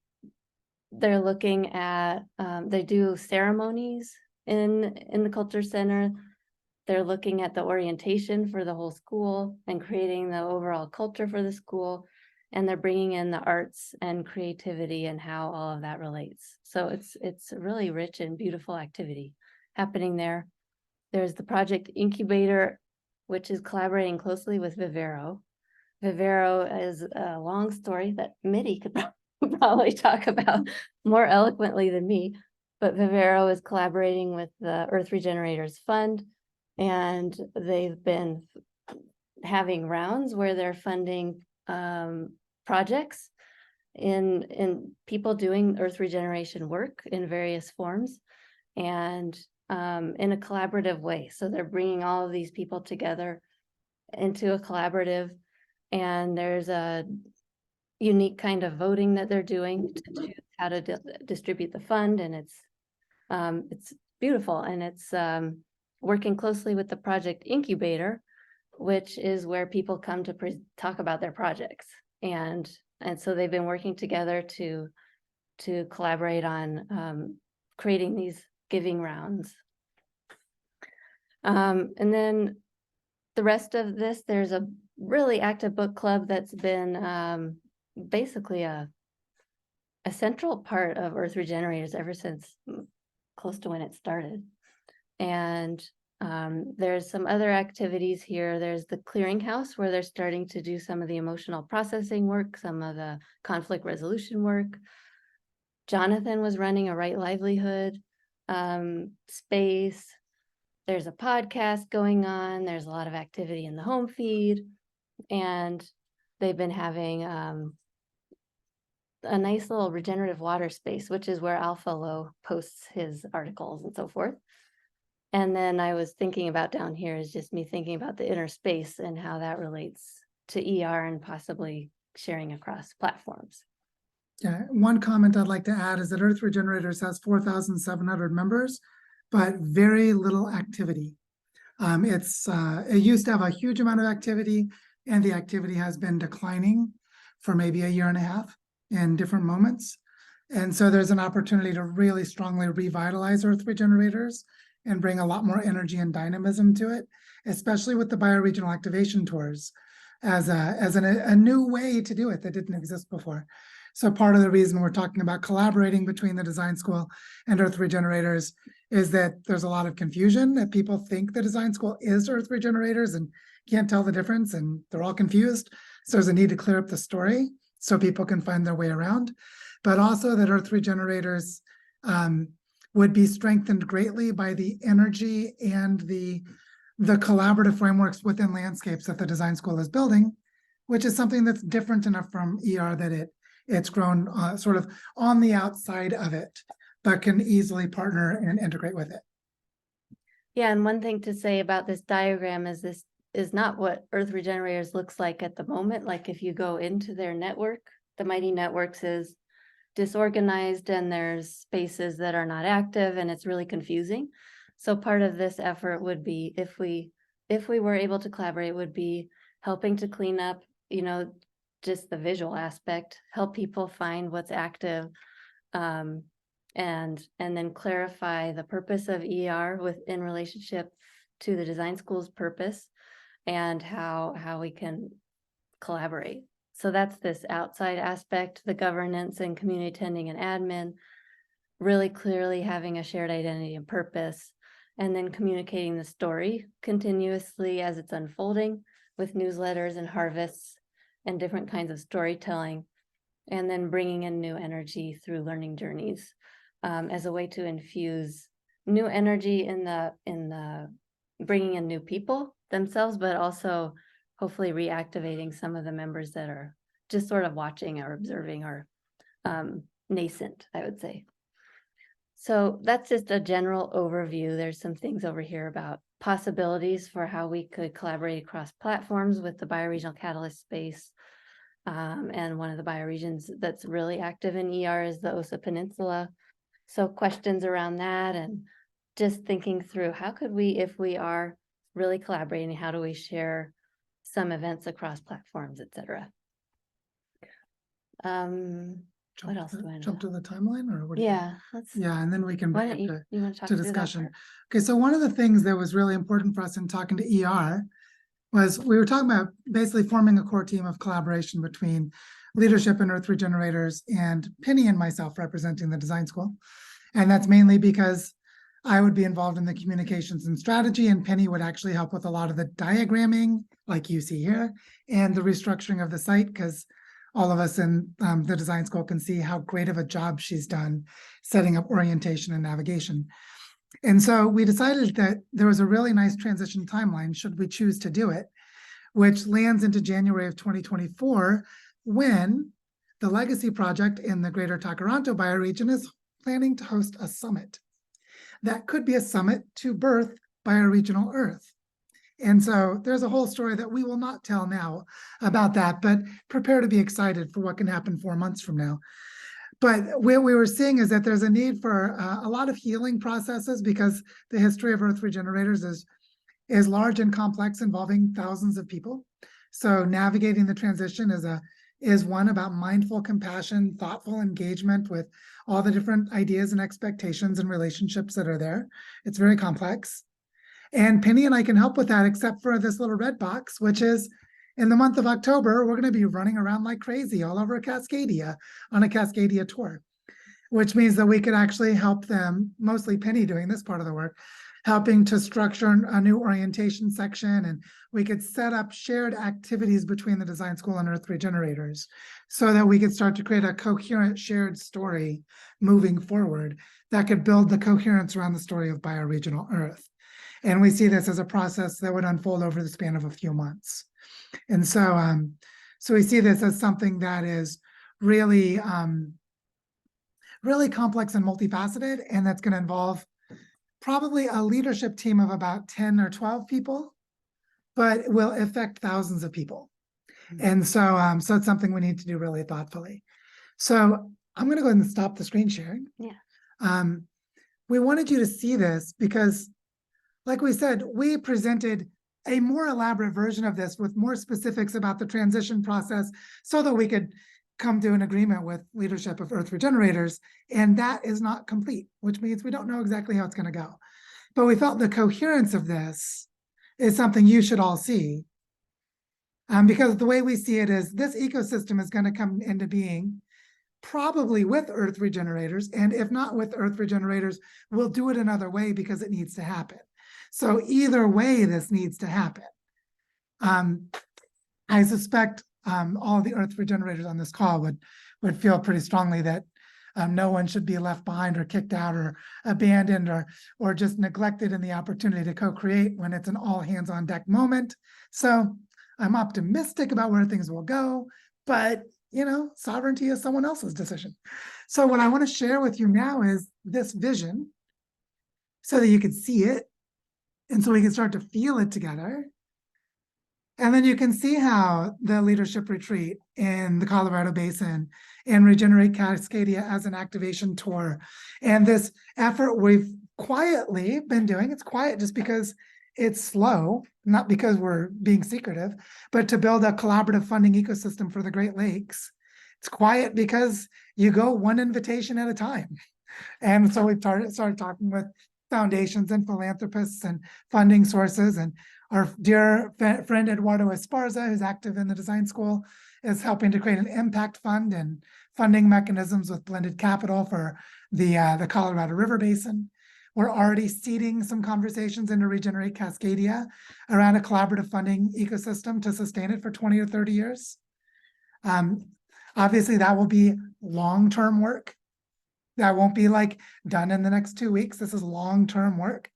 B: looking at, they do ceremonies in the Culture Center. They're looking at the orientation for the whole school and creating the overall culture for the school. And they're bringing in the arts and creativity and how all of that relates. So it's a really rich and beautiful activity happening there. There's the Project Incubator, which is collaborating closely with Vivero. Vivero is a long story that Mitty could probably talk about more eloquently than me, but Vivero is collaborating with the Earth Regenerators Fund, and they've been having rounds where they're funding projects in people doing earth regeneration work in various forms and in a collaborative way. So they're bringing all of these people together into a collaborative, and there's a unique kind of voting that they're doing to choose how to distribute the fund, and it's beautiful, and it's working closely with the Project Incubator, which is where people come to talk about their projects. And so they've been working together to collaborate on creating these giving rounds. And then the rest of this, there's a really active book club that's been basically a central part of Earth Regenerators ever since close to when it started. And there's some other activities here. There's the clearinghouse where they're starting to do some of the emotional processing work, some of the conflict resolution work. Jonathan was running a Right Livelihood space. There's a podcast going on. There's a lot of activity in the home feed. And they've been having a nice little regenerative water space, which is where Alpha Low posts his articles and so forth. And then I was thinking about down here is just me thinking about the inner space and how that relates to ER and possibly sharing across platforms.
A: Yeah, one comment I'd like to add is that Earth Regenerators has 4,700 members, but very little activity. It used to have a huge amount of activity, and the activity has been declining for maybe a year and a half in different moments. And so there's an opportunity to really strongly revitalize Earth Regenerators and bring a lot more energy and dynamism to it, especially with the bioregional activation tours as a new way to do it that didn't exist before. So part of the reason we're talking about collaborating between the design school and Earth Regenerators is that there's a lot of confusion, that people think the design school is Earth Regenerators and can't tell the difference, and they're all confused. So there's a need to clear up the story so people can find their way around, but also that Earth Regenerators would be strengthened greatly by the energy and the collaborative frameworks within landscapes that the design school is building, which is something that's different enough from ER that it's grown sort of on the outside of it, but can easily partner and integrate with it.
B: Yeah, and one thing to say about this diagram is this is not what Earth Regenerators looks like at the moment. Like if you go into their network, the Mighty Networks is disorganized and there's spaces that are not active and it's really confusing. So part of this effort would be, if we were able to collaborate, would be helping to clean up, just the visual aspect, help people find what's active, and then clarify the purpose of ER in relationship to the design school's purpose and how we can collaborate. So that's this outside aspect, the governance and community attending and admin, really clearly having a shared identity and purpose, and then communicating the story continuously as it's unfolding with newsletters and harvests and different kinds of storytelling, and then bringing in new energy through learning journeys as a way to infuse new energy in the bringing in new people themselves, but also hopefully reactivating some of the members that are just sort of watching or observing or nascent, I would say. So that's just a general overview. There's some things over here about possibilities for how we could collaborate across platforms with the bioregional catalyst space. And one of the bioregions that's really active in ER is the Osa Peninsula. So questions around that, and just thinking through how could we, if we are really collaborating, how do we share some events across platforms, et cetera. What else do I
A: Jump
B: know?
A: to the timeline, or what? Do you think?
B: Yeah, let's,
A: Yeah, and then we can
B: why
A: bring
B: don't
A: it
B: you want to talk
A: to
B: through that
A: discussion.
B: part?
A: Okay, so one of the things that was really important for us in talking to ER was we were talking about basically forming a core team of collaboration between leadership and Earth Regenerators, and Penny and myself representing the design school. And that's mainly because I would be involved in the communications and strategy, and Penny would actually help with a lot of the diagramming, like you see here, and the restructuring of the site, because all of us in the design school can see how great of a job she's done setting up orientation and navigation. And so we decided that there was a really nice transition timeline, should we choose to do it, which lands into January of 2024, when the Legacy Project in the Greater Takaranto bioregion is planning to host a summit. That could be a summit to birth bioregional Earth. And so there's a whole story that we will not tell now about that, but prepare to be excited for what can happen 4 months from now. But what we were seeing is that there's a need for a lot of healing processes, because the history of Earth Regenerators is large and complex, involving thousands of people. So navigating the transition is one about mindful compassion, thoughtful engagement with all the different ideas and expectations and relationships that are there. It's very complex. And Penny and I can help with that, except for this little red box, which is in the month of October, we're going to be running around like crazy all over Cascadia on a Cascadia tour, which means that we could actually help them, mostly Penny doing this part of the work, helping to structure a new orientation section, and we could set up shared activities between the design school and Earth Regenerators so that we could start to create a coherent shared story moving forward that could build the coherence around the story of bioregional Earth. And we see this as a process that would unfold over the span of a few months. And so, so we see this as something that is really, really complex and multifaceted, and that's going to involve probably a leadership team of about 10 or 12 people, but it will affect thousands of people. And so, so it's something we need to do really thoughtfully. So I'm going to go ahead and stop the screen sharing.
B: Yeah.
A: We wanted you to see this because, like we said, we presented a more elaborate version of this with more specifics about the transition process so that we could come to an agreement with leadership of Earth Regenerators. And that is not complete, which means we don't know exactly how it's going to go. But we felt the coherence of this is something you should all see. Because the way we see it is this ecosystem is going to come into being probably with Earth Regenerators. And if not with Earth Regenerators, we'll do it another way because it needs to happen. So either way, this needs to happen. I suspect all the Earth Regenerators on this call would feel pretty strongly that no one should be left behind or kicked out or abandoned or just neglected in the opportunity to co-create when it's an all hands on deck moment. So I'm optimistic about where things will go, but you know, sovereignty is someone else's decision. So what I want to share with you now is this vision so that you can see it, and so we can start to feel it together. And then you can see how the leadership retreat in the Colorado Basin and Regenerate Cascadia as an activation tour, and this effort we've quietly been doing, it's quiet just because it's slow, not because we're being secretive, but to build a collaborative funding ecosystem for the Great Lakes. It's quiet because you go one invitation at a time. And so we started talking with foundations and philanthropists and funding sources, and our dear friend Eduardo Esparza, who's active in the design school, is helping to create an impact fund and funding mechanisms with blended capital for the Colorado River Basin. We're already seeding some conversations into Regenerate Cascadia around a collaborative funding ecosystem to sustain it for 20 or 30 years. Obviously, that will be long-term work. That won't be like done in the next 2 weeks. This is long-term work,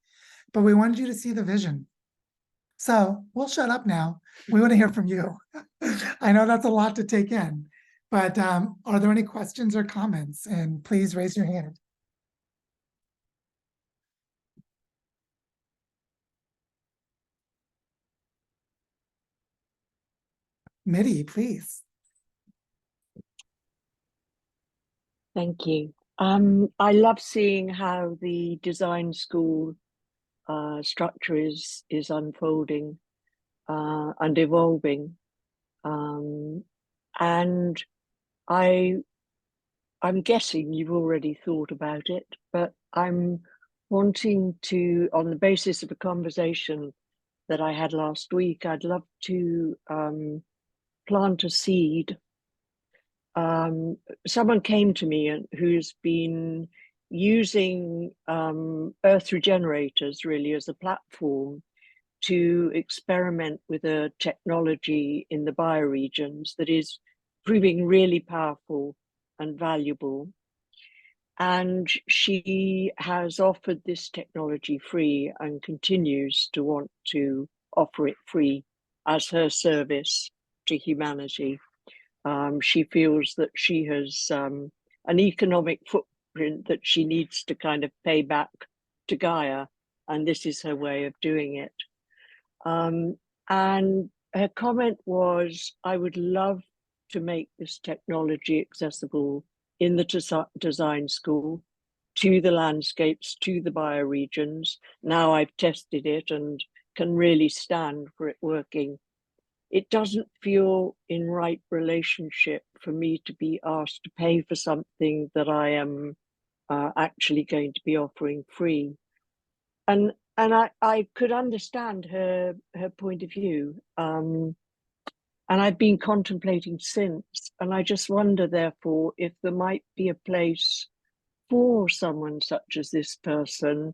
A: but we wanted you to see the vision. So we'll shut up now. We want to hear from you. I know that's a lot to take in, but are there any questions or comments? And please raise your hand. Mitty, please.
C: Thank you. I love seeing how the design school structure is unfolding and evolving. And I'm guessing you've already thought about it, but I'm wanting to, on the basis of a conversation that I had last week, I'd love to plant a seed. Someone came to me who's been using earth regenerators really as a platform to experiment with a technology in the bioregions that is proving really powerful and valuable. And she has offered this technology free and continues to want to offer it free as her service to humanity. She feels that she has an economic footprint that she needs to kind of pay back to Gaia, and this is her way of doing it. And her comment was, I would love to make this technology accessible in the design school to the landscapes, to the bioregions. Now I've tested it and can really stand for it working. It doesn't feel in right relationship for me to be asked to pay for something that I am actually going to be offering free. And I could understand her point of view. And I've been contemplating since, and I just wonder, therefore, if there might be a place for someone such as this person,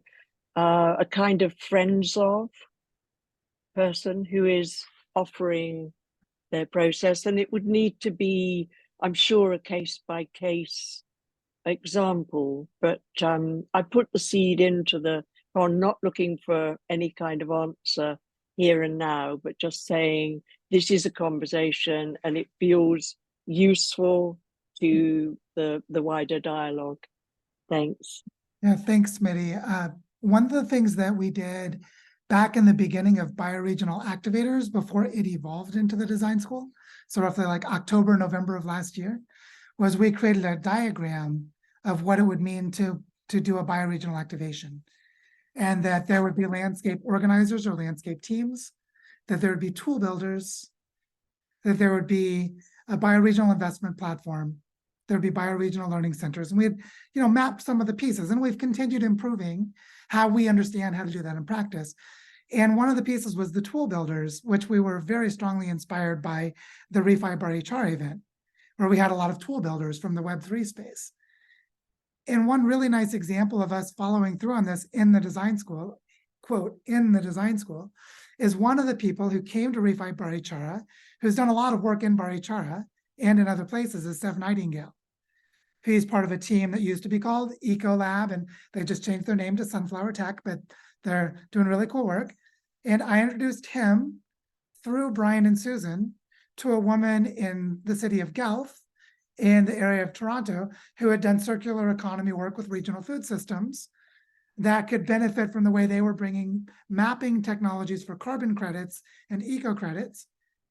C: a kind of friends of person who is offering their process. And it would need to be, I'm sure, a case-by-case example, but I put the seed into the pond, not looking for any kind of answer here and now, but just saying this is a conversation and it feels useful to the wider dialogue. Thanks.
A: Yeah, thanks, Smitty. One of the things that we did back in the beginning of bioregional activators before it evolved into the design school, so roughly like October, November of last year, was we created a diagram of what it would mean to do a bioregional activation. And that there would be landscape organizers or landscape teams, that there would be tool builders, that there would be a bioregional investment platform, there would be bioregional learning centers. And we had, mapped some of the pieces, and we've continued improving how we understand how to do that in practice. And one of the pieces was the tool builders, which we were very strongly inspired by the Refi Bar HR event, where we had a lot of tool builders from the Web3 space. And one really nice example of us following through on this in the design school, quote, in the design school, is one of the people who came to Refi Bar HR, who's done a lot of work in Bar HR and in other places, is Sev Nightingale. He's part of a team that used to be called Ecolab, and they just changed their name to Sunflower Tech, but they're doing really cool work. And I introduced him through Brian and Susan to a woman in the city of Guelph, in the area of Toronto, who had done circular economy work with regional food systems that could benefit from the way they were bringing mapping technologies for carbon credits and eco credits.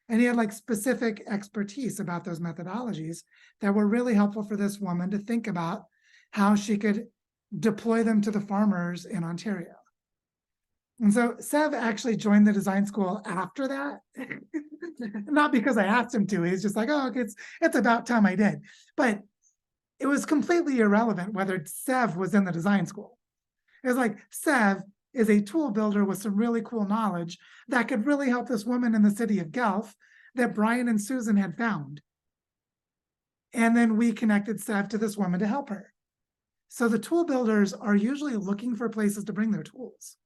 A: And he had like specific expertise about those methodologies that were really helpful for this woman to think about how she could deploy them to the farmers in Ontario. And so Sev actually joined the design school after that. Not because I asked him to, he's just like, oh, it's about time I did. But it was completely irrelevant whether Sev was in the design school. It was like, Sev is a tool builder with some really cool knowledge that could really help this woman in the city of Guelph that Brian and Susan had found. And then we connected Sev to this woman to help her. So the tool builders are usually looking for places to bring their tools.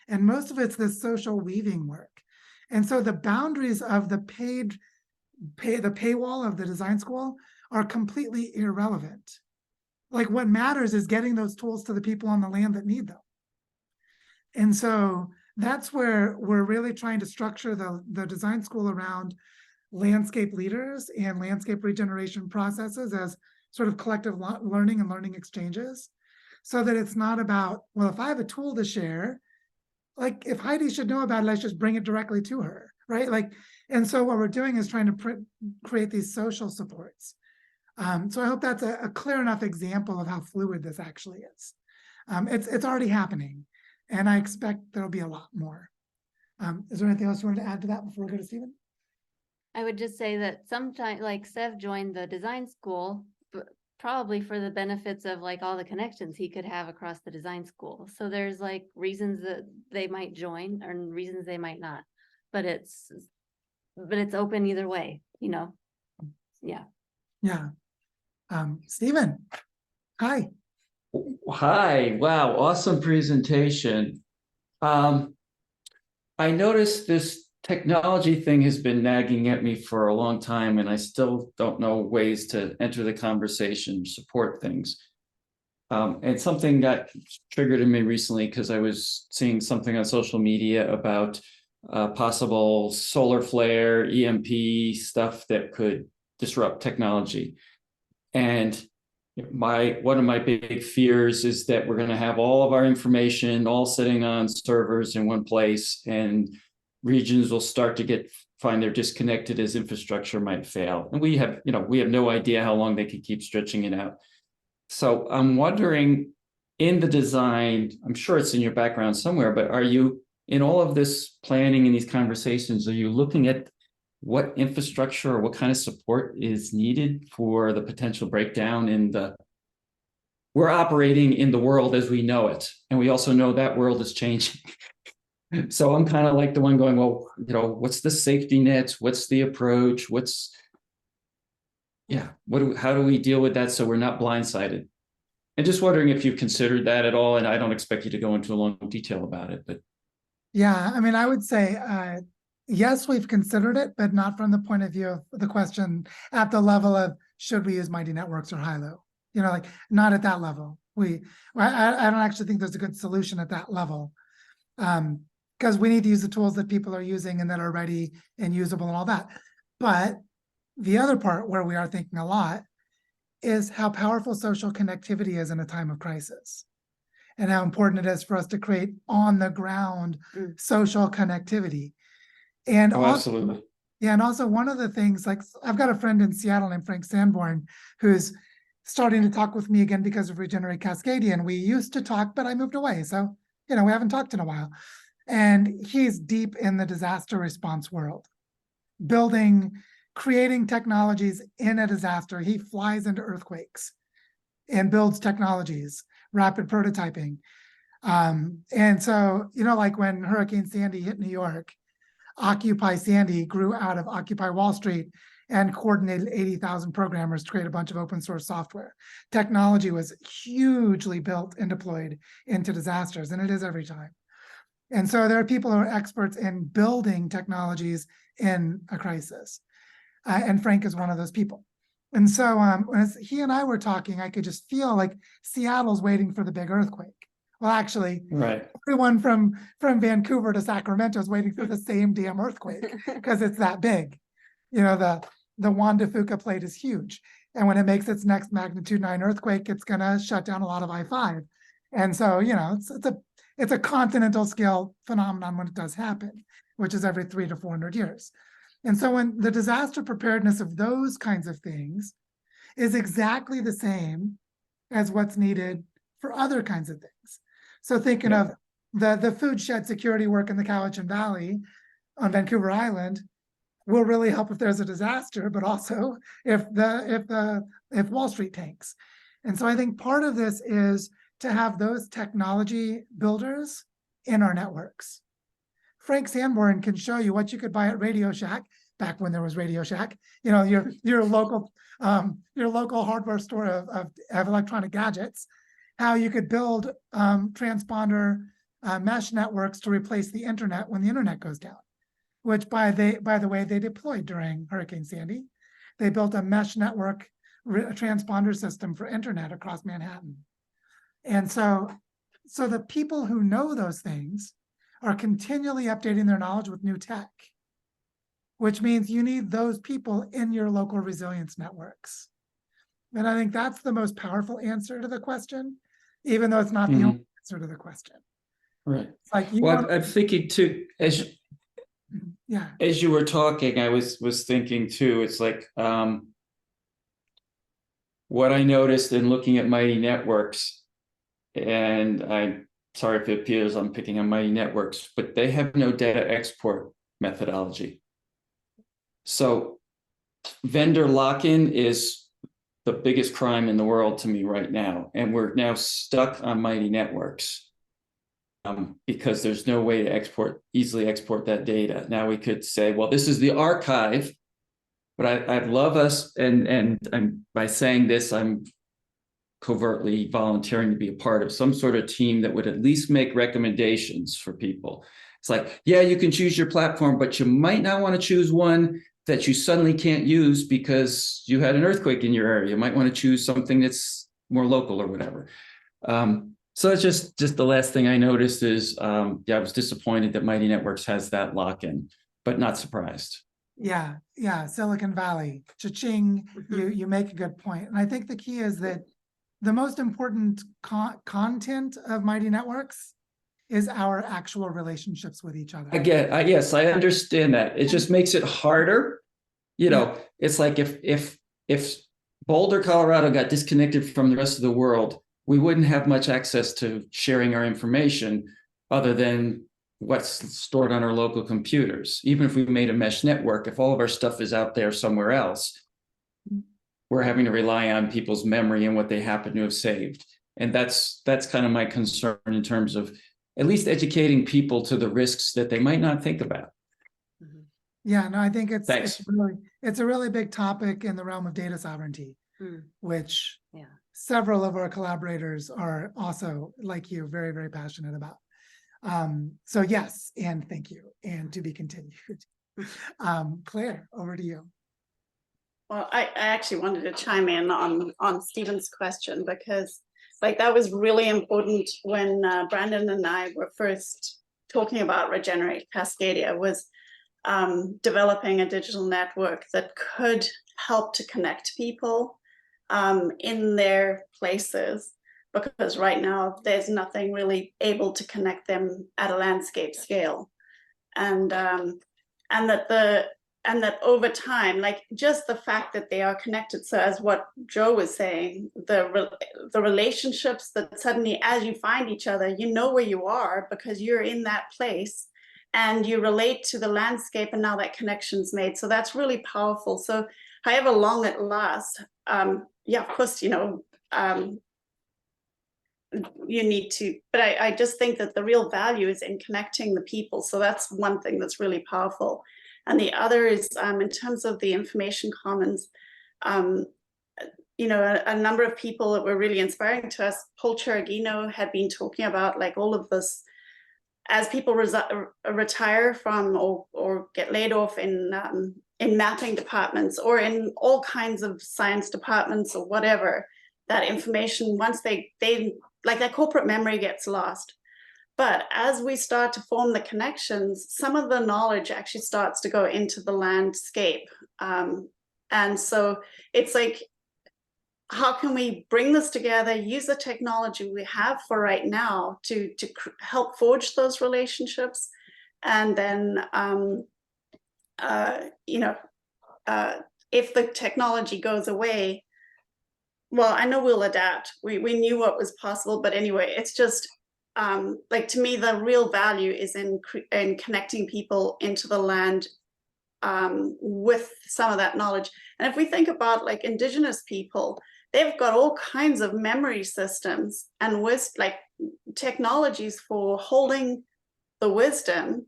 A: And most of it's this social weaving work. And so the boundaries of the paywall of the design school are completely irrelevant. Like what matters is getting those tools to the people on the land that need them. And so that's where we're really trying to structure the design school around landscape leaders and landscape regeneration processes as sort of collective learning and learning exchanges, so that it's not about, well, if I have a tool to share, like if Heidi should know about it, let's just bring it directly to her, right? Like, and so what we're doing is trying to create these social supports. So I hope that's a clear enough example of how fluid this actually is. It's already happening, and I expect there'll be a lot more. Is there anything else you wanted to add to that before we go to Stephen?
B: I would just say that sometimes, like Sev joined the design school, probably for the benefits of like all the connections he could have across the design school. So there's like reasons that they might join or reasons they might not, but it's open either way, you know? Yeah.
A: Yeah. Stephen, hi.
D: Hi, wow, awesome presentation. I noticed this technology thing has been nagging at me for a long time, and I still don't know ways to enter the conversation, support things. And something got triggered in me recently because I was seeing something on social media about possible solar flare, EMP stuff that could disrupt technology. And one of my big fears is that we're going to have all of our information all sitting on servers in one place, and regions will start to find they're disconnected as infrastructure might fail. And we have no idea how long they could keep stretching it out. So I'm wondering, in the design, I'm sure it's in your background somewhere, but are you, in all of this planning and these conversations, are you looking at what infrastructure or what kind of support is needed for the potential breakdown we're operating in the world as we know it. And we also know that world is changing. So I'm kind of like the one going, well, what's the safety net? What's the approach? How do we deal with that so we're not blindsided? And just wondering if you've considered that at all. And I don't expect you to go into a long detail about it, but.
A: Yeah, I mean, I would say, yes, we've considered it, but not from the point of view of the question at the level of should we use Mighty Networks or Hilo? Like not at that level. I don't actually think there's a good solution at that level. Because we need to use the tools that people are using and that are ready and usable and all that. But the other part where we are thinking a lot is how powerful social connectivity is in a time of crisis, and how important it is for us to create on the ground social connectivity. And
D: Absolutely.
A: Yeah, and also one of the things, like I've got a friend in Seattle named Frank Sanborn who's starting to talk with me again because of Regenerate Cascadian. We used to talk, but I moved away. So, we haven't talked in a while. And he's deep in the disaster response world, creating technologies in a disaster. He flies into earthquakes and builds technologies, rapid prototyping. And so, like when Hurricane Sandy hit New York, Occupy Sandy grew out of Occupy Wall Street and coordinated 80,000 programmers to create a bunch of open source software. Technology was hugely built and deployed into disasters, and it is every time. And so there are people who are experts in building technologies in a crisis. And Frank is one of those people. And so as he and I were talking, I could just feel like Seattle's waiting for the big earthquake. Well, actually,
D: right.
A: Everyone from Vancouver to Sacramento is waiting for the same damn earthquake because it's that big. The Juan de Fuca plate is huge. And when it makes its next magnitude 9 earthquake, it's going to shut down a lot of I-5. And so, it's a continental scale phenomenon when it does happen, which is every 300 to 400 years. And so when the disaster preparedness of those kinds of things is exactly the same as what's needed for other kinds of things. So thinking of the food shed security work in the Cowichan Valley on Vancouver Island will really help if there's a disaster, but also if Wall Street tanks. And so I think part of this is to have those technology builders in our networks. Frank Sanborn can show you what you could buy at Radio Shack back when there was Radio Shack. Your local hardware store of electronic gadgets, how you could build transponder mesh networks to replace the internet when the internet goes down, which by the way, they deployed during Hurricane Sandy. They built a mesh network, a transponder system for internet across Manhattan. And so the people who know those things are continually updating their knowledge with new tech, which means you need those people in your local resilience networks. And I think that's the most powerful answer to the question, even though it's not the only answer to the question.
D: Right.
A: It's like you
D: Well,
A: want,
D: I'm thinking too,
A: yeah,
D: as you were talking, I was thinking too, it's like what I noticed in looking at Mighty Networks, and I'm sorry if it appears I'm picking on Mighty Networks, but they have no data export methodology. So vendor lock-in is the biggest crime in the world to me right now. And we're now stuck on Mighty Networks because there's no way to easily export that data. Now we could say, well, this is the archive, but I'd love us, and I'm by saying this, I'm covertly volunteering to be a part of some sort of team that would at least make recommendations for people. It's like, yeah, you can choose your platform, but you might not want to choose one that you suddenly can't use because you had an earthquake in your area. You might want to choose something that's more local or whatever. So it's just the last thing I noticed is, yeah, I was disappointed that Mighty Networks has that lock-in, but not surprised.
A: yeah, Silicon Valley, cha-ching, you make a good point. And I think the key is that the most important content of Mighty Networks is our actual relationships with each other.
D: Again, yes, I understand that. It just makes it harder. You know, it's like if Boulder, Colorado got disconnected from the rest of the world, we wouldn't have much access to sharing our information other than what's stored on our local computers. Even if we made a mesh network, if all of our stuff is out there somewhere else, we're having to rely on people's memory and what they happen to have saved. And that's kind of my concern in terms of at least educating people to the risks that they might not think about.
A: Yeah, no, I think it's
D: Thanks.
A: it's a really big topic in the realm of data sovereignty, which several of our collaborators are also, like you, very, very passionate about. So yes, and thank you, and to be continued. Claire, over to you.
E: Well, I actually wanted to chime in on Stephen's question, because like that was really important when Brandon and I were first talking about Regenerate Cascadia, was developing a digital network that could help to connect people in their places, because right now there's nothing really able to connect them at a landscape scale. And that over time, like just the fact that they are connected. So as what Joe was saying, the relationships that suddenly, as you find each other, you know where you are because you're in that place and you relate to the landscape, and now that connection's made. So that's really powerful. So however long it lasts, yeah, of course, you know, you need to, but I just think that the real value is in connecting the people. So that's one thing that's really powerful. And the other is in terms of the information commons, you know, a number of people that were really inspiring to us. Paul Cheragino had been talking about like all of this, as people retire from or get laid off in mapping departments or in all kinds of science departments or whatever, that information, once they like that corporate memory gets lost. But as we start to form the connections, some of the knowledge actually starts to go into the landscape. And so it's like, how can we bring this together, use the technology we have for right now to help forge those relationships? And then, you know, if the technology goes away, well, I know we'll adapt. We knew what was possible, but anyway, it's just, like to me, the real value is in connecting people into the land with some of that knowledge. And if we think about like Indigenous people, they've got all kinds of memory systems and like technologies for holding the wisdom,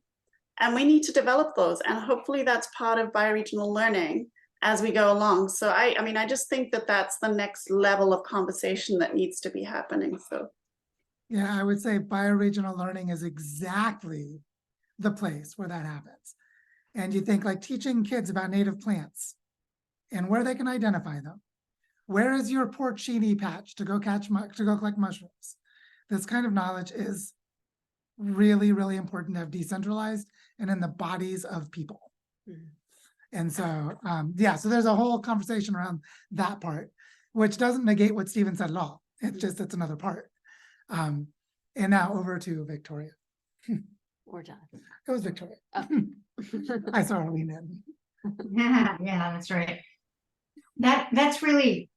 E: and we need to develop those. And hopefully that's part of bioregional learning, as we go along. So I mean, I just think that that's the next level of conversation that needs to be happening. So
A: Yeah, I would say bioregional learning is exactly the place where that happens. And you think like teaching kids about native plants and where they can identify them. Where is your porcini patch to go collect mushrooms? This kind of knowledge is really, really important to have decentralized and in the bodies of people. And so, yeah, so there's a whole conversation around that part, which doesn't negate what Stephen said at all. It's just, it's another part. And now over to Victoria.
B: Or John.
A: It was Victoria.
B: Oh.
A: I saw her lean in.
F: Yeah, that's right. That's really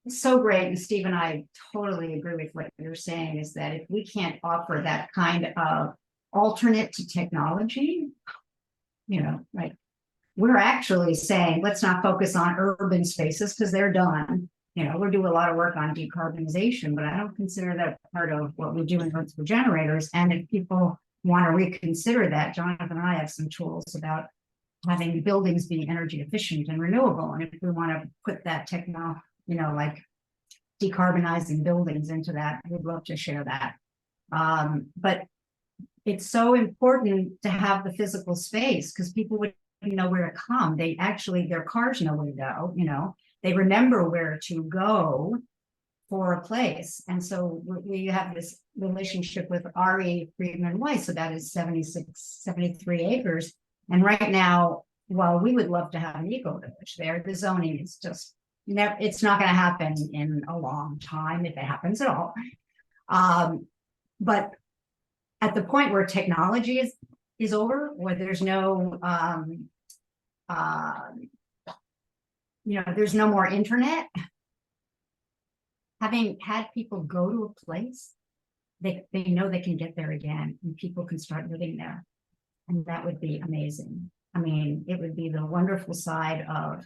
F: so great. And Steve and I totally agree with what you're saying, is that if we can't offer that kind of alternate to technology, like we're actually saying, let's not focus on urban spaces because they're done. We're doing a lot of work on decarbonization, but I don't consider that part of what we're doing with regenerators. And if people want to reconsider that, Jonathan and I have some tools about having buildings be energy efficient and renewable. And if we want to put that technology, like decarbonizing buildings into that, we'd love to share that. But it's so important to have the physical space because people would know where to come. They actually, their cars know where to go, they remember where to go for a place. And so we have this relationship with Ari Friedman Weiss about his 73 acres. And right now, while we would love to have an eco village there, the zoning is just, it's not going to happen in a long time, if it happens at all. But at the point where technology is over, where there's no, there's no more internet, having had people go to a place, they know they can get there again and people can start living there. And that would be amazing. I mean, it would be the wonderful side of,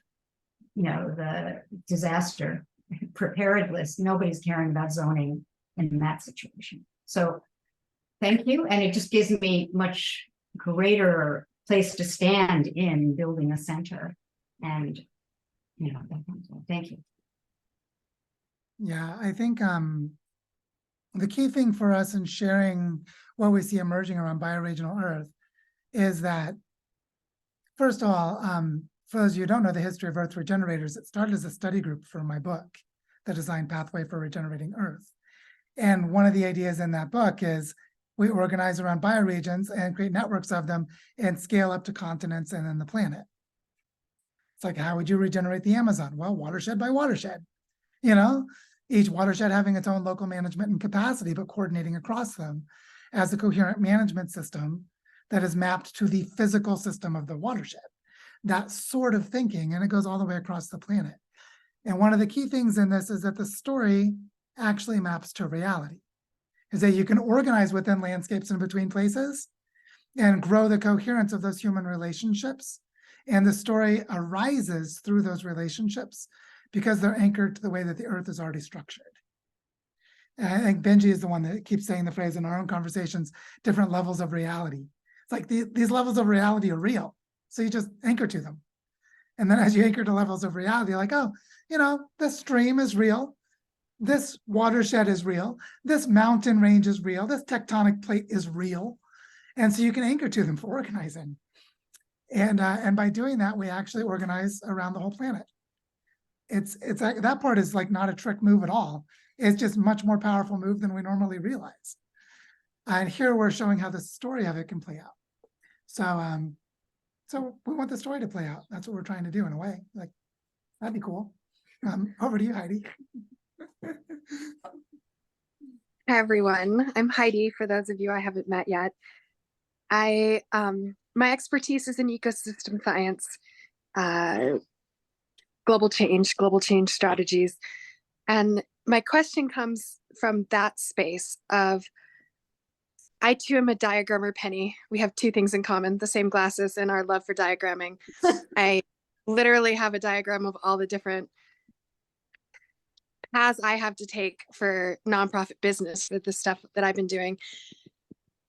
F: the disaster preparedness. Nobody's caring about zoning in that situation. So thank you. And it just gives me much greater place to stand in building a center. And, thank you.
A: Yeah, I think the key thing for us in sharing what we see emerging around bioregional Earth is that, first of all, for those of you who don't know the history of Earth regenerators, it started as a study group for my book, The Design Pathway for Regenerating Earth. And one of the ideas in that book is we organize around bioregions and create networks of them and scale up to continents and then the planet. It's like, how would you regenerate the Amazon? Well, watershed by watershed, each watershed having its own local management and capacity, but coordinating across them as a coherent management system that is mapped to the physical system of the watershed. That sort of thinking, and it goes all the way across the planet. And one of the key things in this is that the story actually maps to reality, is that you can organize within landscapes and between places and grow the coherence of those human relationships. And the story arises through those relationships because they're anchored to the way that the Earth is already structured. And I think Benji is the one that keeps saying the phrase in our own conversations, different levels of reality. It's like these levels of reality are real. So you just anchor to them. And then as you anchor to levels of reality, you're like, oh, this stream is real. This watershed is real. This mountain range is real. This tectonic plate is real. And so you can anchor to them for organizing. And by doing that, we actually organize around the whole planet. It's like, that part is like not a trick move at all. It's just much more powerful move than we normally realize. And here we're showing how the story of it can play out. So we want the story to play out. That's what we're trying to do in a way. Like, that'd be cool. Over to you, Heidi.
G: Hi, everyone. I'm Heidi, for those of you I haven't met yet. My expertise is in ecosystem science, global change strategies. And my question comes from that space of, I too am a diagrammer, Penny. We have two things in common, the same glasses and our love for diagramming. I literally have a diagram of all the different paths I have to take for nonprofit business with the stuff that I've been doing.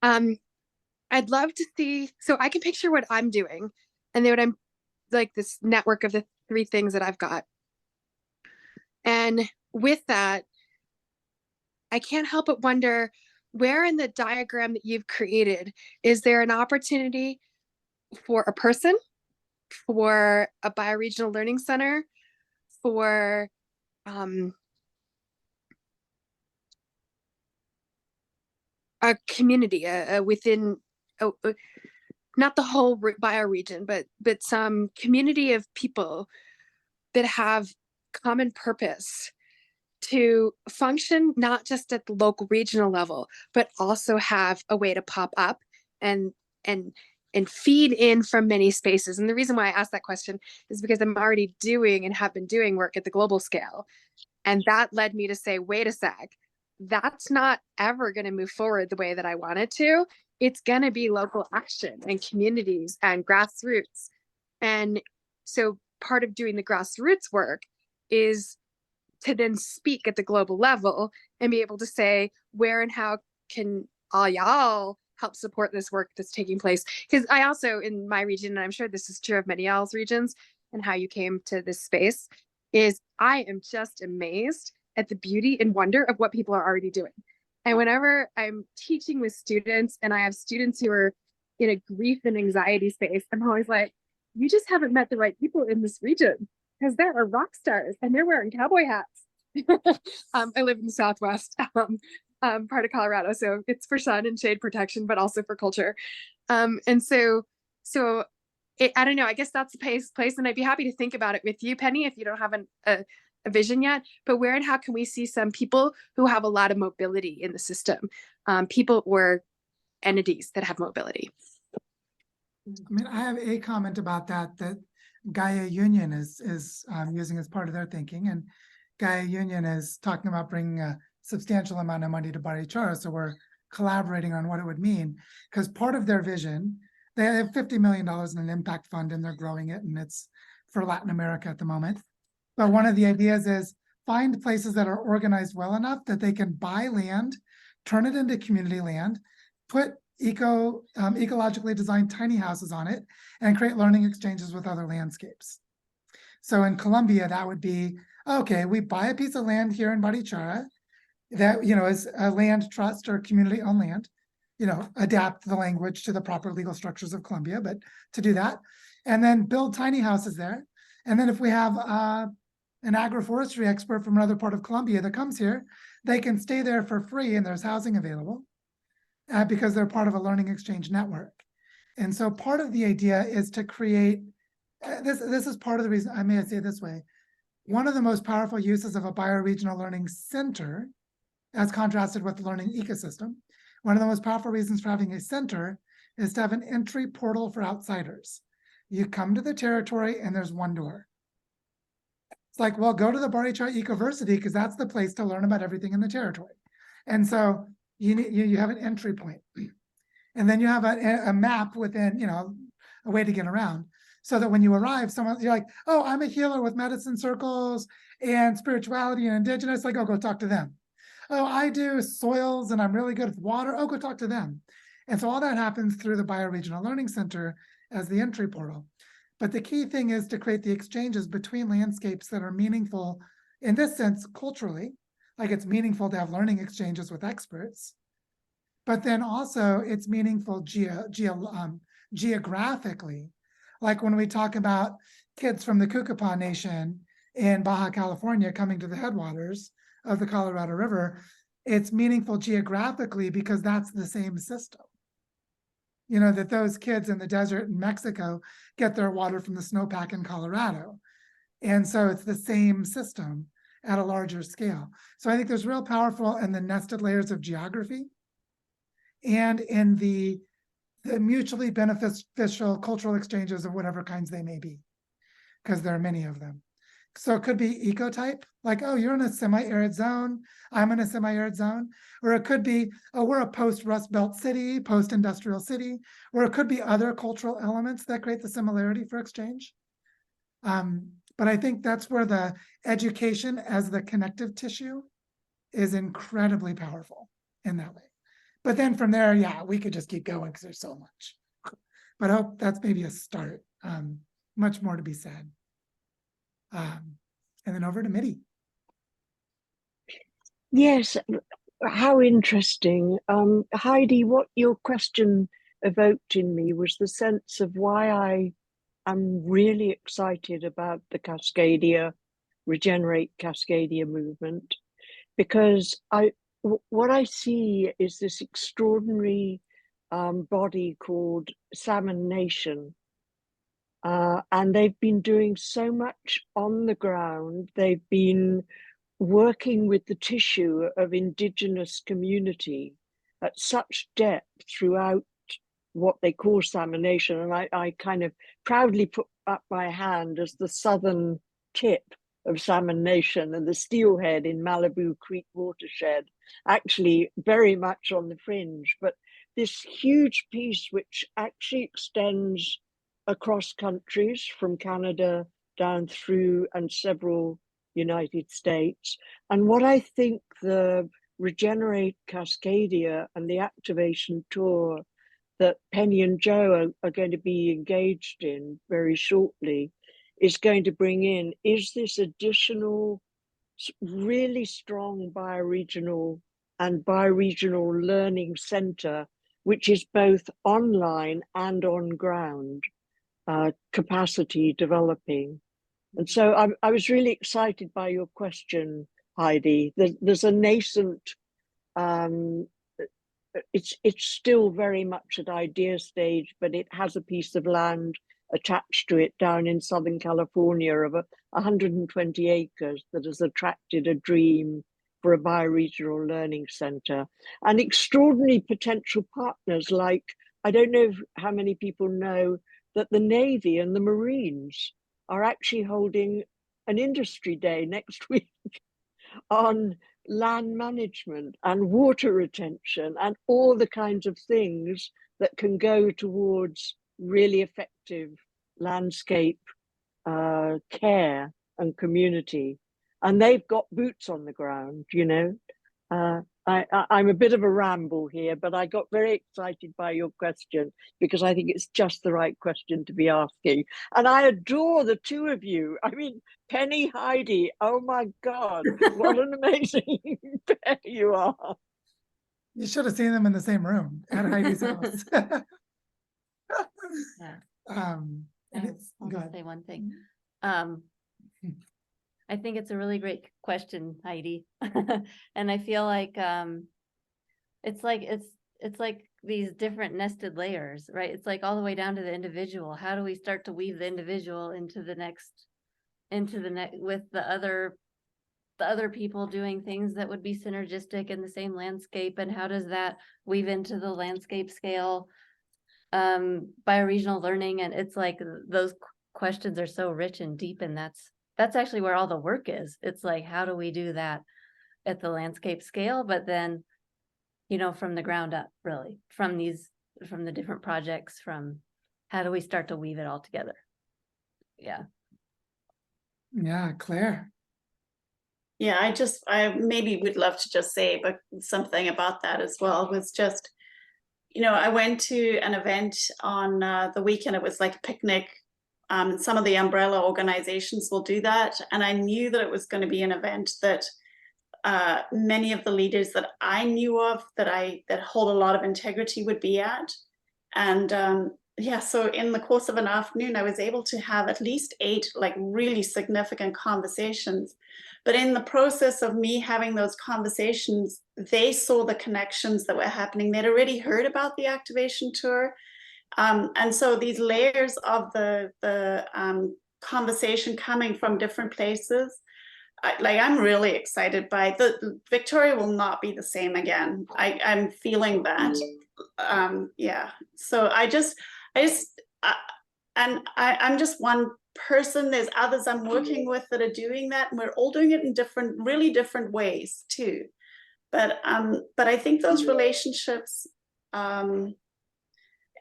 G: I'd love to see, so I can picture what I'm doing and then what I'm like, this network of the three things that I've got. And with that, I can't help but wonder, where in the diagram that you've created, is there an opportunity for a person, for a bioregional learning center, for a community within not the whole bioregion, but some community of people that have common purpose to function not just at the local regional level, but also have a way to pop up and feed in from many spaces. And the reason why I asked that question is because I'm already doing and have been doing work at the global scale. And that led me to say, wait a sec, that's not ever going to move forward the way that I want it to. It's going to be local action and communities and grassroots. And so part of doing the grassroots work is to then speak at the global level and be able to say, where and how can all y'all help support this work that's taking place? Because I also, in my region, and I'm sure this is true of many y'all's regions and how you came to this space, is I am just amazed at the beauty and wonder of what people are already doing. And whenever I'm teaching with students and I have students who are in a grief and anxiety space, I'm always like, you just haven't met the right people in this region, because there are rock stars and they're wearing cowboy hats. I live in the Southwest part of Colorado, so it's for sun and shade protection, but also for culture. And so I don't know, I guess that's the place, and I'd be happy to think about it with you, Penny, if you don't have a vision yet, but where and how can we see some people who have a lot of mobility in the system, people or entities that have mobility?
A: I mean, I have a comment about that Gaia Union is using as part of their thinking, and Gaia Union is talking about bringing a substantial amount of money to Bari Chara, so we're collaborating on what it would mean, because part of their vision, they have $50 million in an impact fund and they're growing it, and it's for Latin America at the moment. But one of the ideas is find places that are organized well enough that they can buy land, turn it into community land, put ecologically designed tiny houses on it, and create learning exchanges with other landscapes. So in Colombia, that would be, okay, we buy a piece of land here in Bari Chara that, is a land trust or community owned land, adapt the language to the proper legal structures of Colombia, but to do that, and then build tiny houses there. And then if we have an agroforestry expert from another part of Colombia that comes here, they can stay there for free and there's housing available. Because they're part of a learning exchange network. And so part of the idea is to create, this is part of the reason, I may say it this way, one of the most powerful uses of a bioregional learning center, as contrasted with the learning ecosystem, one of the most powerful reasons for having a center is to have an entry portal for outsiders. You come to the territory and there's one door. It's like, well, go to the Bari Chara Ecoversity because that's the place to learn about everything in the territory. And so you have an entry point, and then you have a map within, a way to get around, so that when you arrive, you're like, oh, I'm a healer with medicine circles and spirituality and indigenous, like, oh, go talk to them. Oh, I do soils and I'm really good with water. Oh, go talk to them. And so all that happens through the Bioregional Learning Center as the entry portal. But the key thing is to create the exchanges between landscapes that are meaningful in this sense, culturally, like it's meaningful to have learning exchanges with experts, but then also it's meaningful geographically. Like when we talk about kids from the Kukupah Nation in Baja California coming to the headwaters of the Colorado River, it's meaningful geographically because that's the same system. That those kids in the desert in Mexico get their water from the snowpack in Colorado. And so it's the same system at a larger scale. So I think there's real powerful in the nested layers of geography and in the mutually beneficial cultural exchanges of whatever kinds they may be, because there are many of them. So it could be ecotype, like, oh, you're in a semi-arid zone, I'm in a semi-arid zone. Or it could be, oh, we're a post-Rust Belt city, post-industrial city. Or it could be other cultural elements that create the similarity for exchange. But I think that's where the education as the connective tissue is incredibly powerful in that way. But then from there, yeah, we could just keep going because there's so much. But I hope that's maybe a start. Much more to be said. And then over to Mitty.
C: Yes, how interesting. Heidi, what your question evoked in me was the sense of why I am really excited about the Cascadia, Regenerate Cascadia movement, because what I see is this extraordinary body called Salmon Nation. And they've been doing so much on the ground. They've been working with the tissue of indigenous community at such depth throughout what they call Salmon Nation. And I kind of proudly put up my hand as the southern tip of Salmon Nation, and the steelhead in Malibu Creek watershed, actually very much on the fringe. But this huge piece which actually extends across countries from Canada down through and several United States. And what I think the Regenerate Cascadia and the activation tour that Penny and Joe are going to be engaged in very shortly is going to bring in is this additional really strong bioregional learning center, which is both online and on ground capacity developing. And so I was really excited by your question, Heidi. There's a nascent, it's still very much at idea stage, but it has a piece of land attached to it down in Southern California of 120 acres that has attracted a dream for a bioregional learning center, and extraordinary potential partners like, I don't know how many people know that the Navy and the Marines are actually holding an industry day next week on land management and water retention and all the kinds of things that can go towards really effective landscape care and community. And they've got boots on the ground, you know. I'm a bit of a ramble here, but I got very excited by your question because I think it's just the right question to be asking. And I adore the two of you. I mean, Penny, Heidi, oh my God, what an amazing pair you are.
A: You should have seen them in the same room at Heidi's house.
B: Yeah.
A: And
B: I'll
A: go
B: just
A: ahead.
B: say one thing. I think it's a really great question, Heidi. And I feel like it's like these different nested layers, right? It's like all the way down to the individual. How do we start to weave the individual into the next with the other people doing things that would be synergistic in the same landscape, and how does that weave into the landscape scale bioregional learning? And it's like those questions are so rich and deep, and that's actually where all the work is. It's like, how do we do that at the landscape scale, but then, you know, from the ground up, really, from the different projects, from how do we start to weave it all together? Yeah.
A: Yeah, Claire.
E: Yeah, I maybe would love to just say but something about that as well. Was just, you know, I went to an event on the weekend. It was like a picnic. Some of the umbrella organizations will do that. And I knew that it was going to be an event that many of the leaders that I knew of that hold a lot of integrity would be at. And yeah, so in the course of an afternoon, I was able to have at least 8 like really significant conversations. But in the process of me having those conversations, they saw the connections that were happening. They'd already heard about the activation tour. And so these layers of the conversation coming from different places, I'm really excited by the Victoria will not be the same again. I'm feeling that. Yeah. So I'm just one person. There's others I'm working with that are doing that, and we're all doing it in really different ways too. But I think those relationships,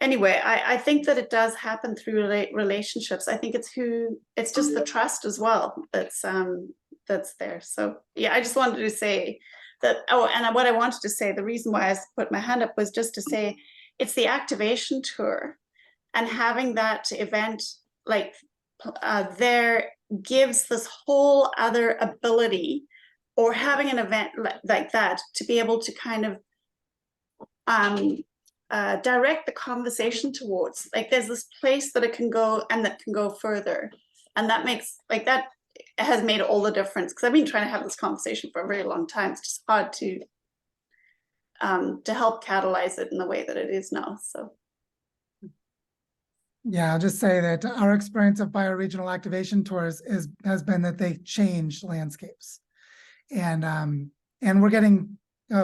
E: anyway, I think that it does happen through relationships. I think it's just the trust as well that's there. So yeah, I just wanted to say that. Oh, and what I wanted to say, the reason why I put my hand up was just to say it's the activation tour and having that event like there gives this whole other ability, or having an event like that to be able to kind of direct the conversation towards, like there's this place that it can go and that can go further. And that makes, like, that has made all the difference, because I've been trying to have this conversation for a very long time. It's just hard to help catalyze it in the way that it is now, so.
A: Yeah, I'll just say that our experience of bioregional activation tours has been that they change landscapes. And we're getting,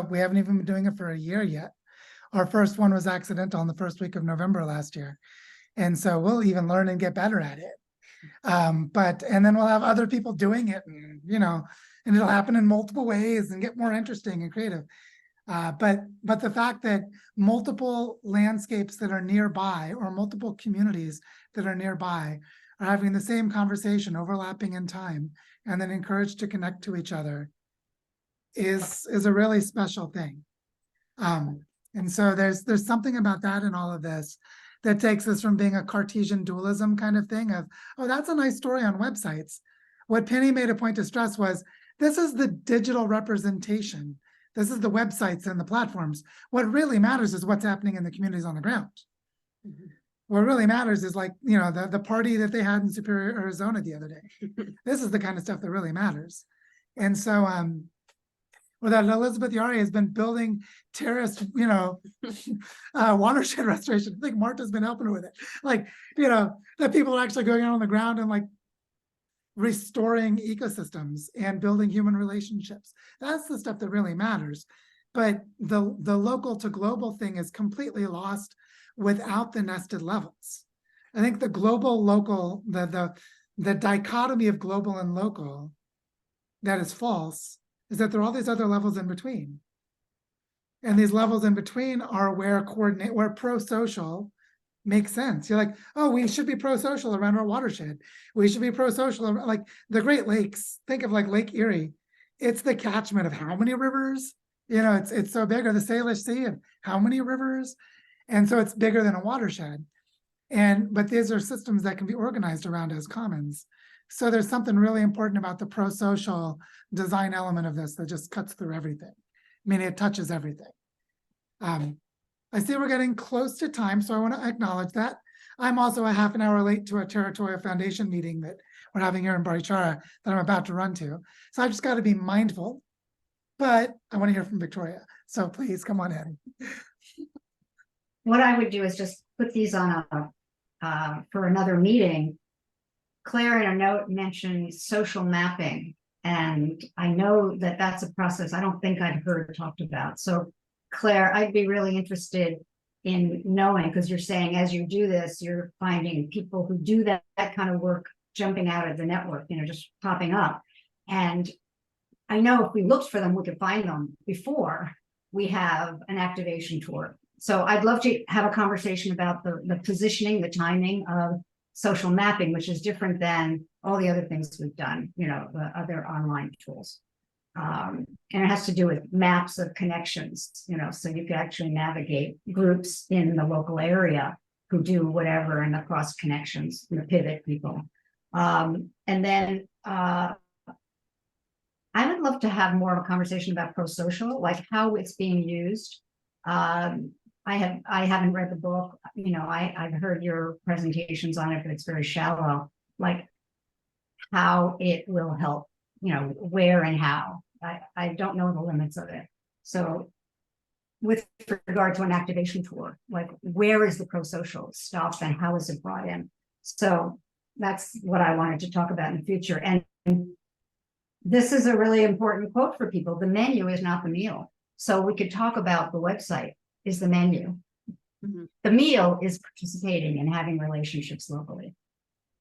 A: we haven't even been doing it for a year yet. Our first one was accidental in the first week of November last year. And so we'll even learn and get better at it. And then we'll have other people doing it, and, you know, and it'll happen in multiple ways and get more interesting and creative. But the fact that multiple landscapes that are nearby, or multiple communities that are nearby, are having the same conversation, overlapping in time, and then encouraged to connect to each other is a really special thing. And so there's something about that in all of this that takes us from being a Cartesian dualism kind of thing of, oh, that's a nice story on websites. What Penny made a point to stress was, this is the digital representation. This is the websites and the platforms. What really matters is what's happening in the communities on the ground. What really matters is, like, you know, the party that they had in Superior, Arizona the other day. This is the kind of stuff that really matters. And so, well, that Elizabeth Yari has been building terraced, you know, watershed restoration. I think Marta's been helping her with it. Like, you know, that people are actually going out on the ground and, like, restoring ecosystems and building human relationships. That's the stuff that really matters. But the local to global thing is completely lost without the nested levels. I think the global local, the dichotomy of global and local that is false is that there are all these other levels in between. And these levels in between are where pro-social makes sense. You're like, oh, we should be pro-social around our watershed. We should be pro-social around, like, the Great Lakes. Think of, like, Lake Erie. It's the catchment of how many rivers? You know, it's so big. Or the Salish Sea of how many rivers? And so it's bigger than a watershed. But these are systems that can be organized around as commons. So there's something really important about the pro-social design element of this that just cuts through everything. I mean, it touches everything. I see we're getting close to time, so I want to acknowledge that. I'm also a half an hour late to a Territorial Foundation meeting that we're having here in Barichara that I'm about to run to. So I've just got to be mindful, but I want to hear from Victoria. So please come on in.
F: What I would do is just put these on for another meeting. Claire in a note mentioned social mapping, and I know that that's a process I don't think I'd heard talked about. So Claire, I'd be really interested in knowing, because you're saying as you do this, you're finding people who do that kind of work jumping out of the network, you know, just popping up. And I know if we looked for them, we could find them before we have an activation tour. So I'd love to have a conversation about the positioning, the timing of social mapping, which is different than all the other things we've done, you know, the other online tools. And it has to do with maps of connections, you know, so you could actually navigate groups in the local area who do whatever and the cross connections, you know, pivot people. And then I would love to have more of a conversation about pro-social, like how it's being used. I haven't read the book, you know, I've heard your presentations on it, but it's very shallow, like how it will help, you know, where and how. I don't know the limits of it. So with regard to an activation tour, like where is the pro-social stuff and how is it brought in? So that's what I wanted to talk about in the future. And this is a really important quote for people. The menu is not the meal. So we could talk about the website is the menu.
B: Mhm.
F: The meal is participating and having relationships locally.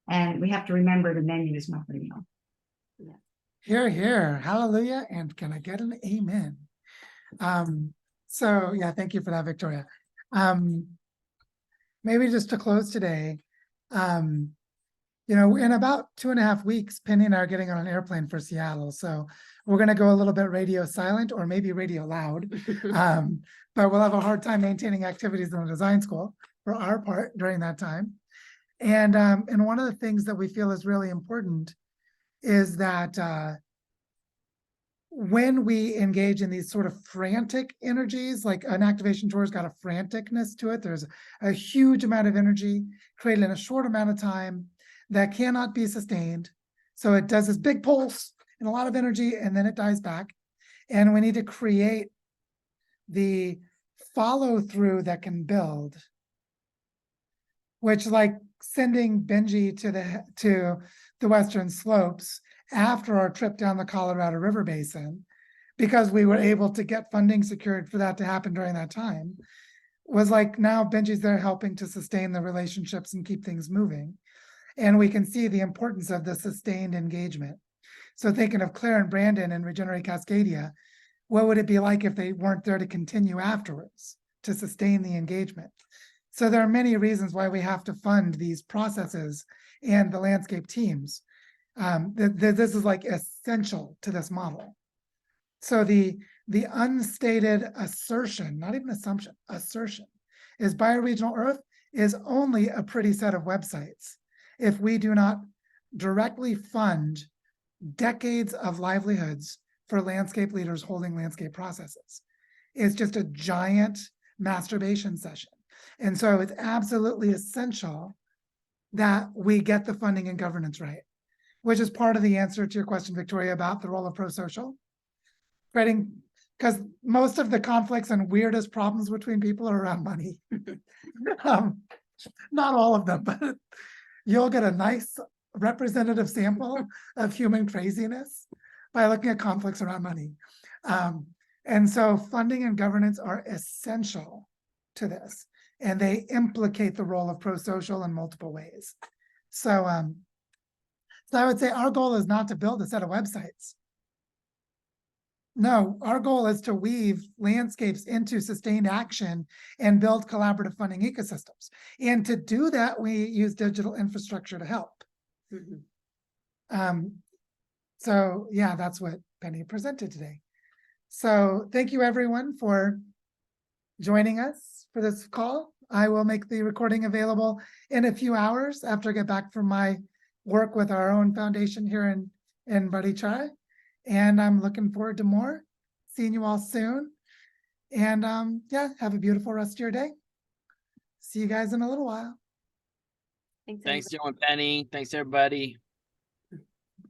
F: And we have to remember the menu is not the meal.
A: Hear, hear, hallelujah, and can I get an amen? So yeah, thank you for that, Victoria. Maybe just to close today, you know, in about 2.5 weeks, Penny and I are getting on an airplane for Seattle. So we're going to go a little bit radio silent or maybe radio loud, but we'll have a hard time maintaining activities in the design school for our part during that time. And one of the things that we feel is really important is that when we engage in these sort of frantic energies, like an activation tour's got a franticness to it, there's a huge amount of energy created in a short amount of time that cannot be sustained. So it does this big pulse and a lot of energy, and then it dies back. And we need to create the follow through that can build, which, like sending Benji to the Western Slopes after our trip down the Colorado River Basin, because we were able to get funding secured for that to happen during that time, was like, now Benji's there helping to sustain the relationships and keep things moving. And we can see the importance of the sustained engagement. So thinking of Claire and Brandon and Regenerate Cascadia, what would it be like if they weren't there to continue afterwards, to sustain the engagement? So there are many reasons why we have to fund these processes and the landscape teams. This is like essential to this model. So the unstated assertion, not even assumption, assertion, is Bioregional Earth is only a pretty set of websites if we do not directly fund decades of livelihoods for landscape leaders holding landscape processes. It's just a giant masturbation session. And so it's absolutely essential that we get the funding and governance right, which is part of the answer to your question, Victoria, about the role of pro-social. Creating, because most of the conflicts and weirdest problems between people are around money. Not all of them, but you'll get a nice representative sample of human craziness by looking at conflicts around money. And so funding and governance are essential to this, and they implicate the role of pro-social in multiple ways. So I would say our goal is not to build a set of websites. No, our goal is to weave landscapes into sustained action and build collaborative funding ecosystems. And to do that, we use digital infrastructure to help. So yeah, that's what Penny presented today. So thank you everyone for joining us for this call. I will make the recording available in a few hours after I get back from my work with our own foundation here in Barichara. And I'm looking forward to more, seeing you all soon. And yeah, have a beautiful rest of your day. See you guys in a little while.
B: Thanks,
H: Thanks,
B: everybody.
H: Joe and Penny. Thanks, everybody.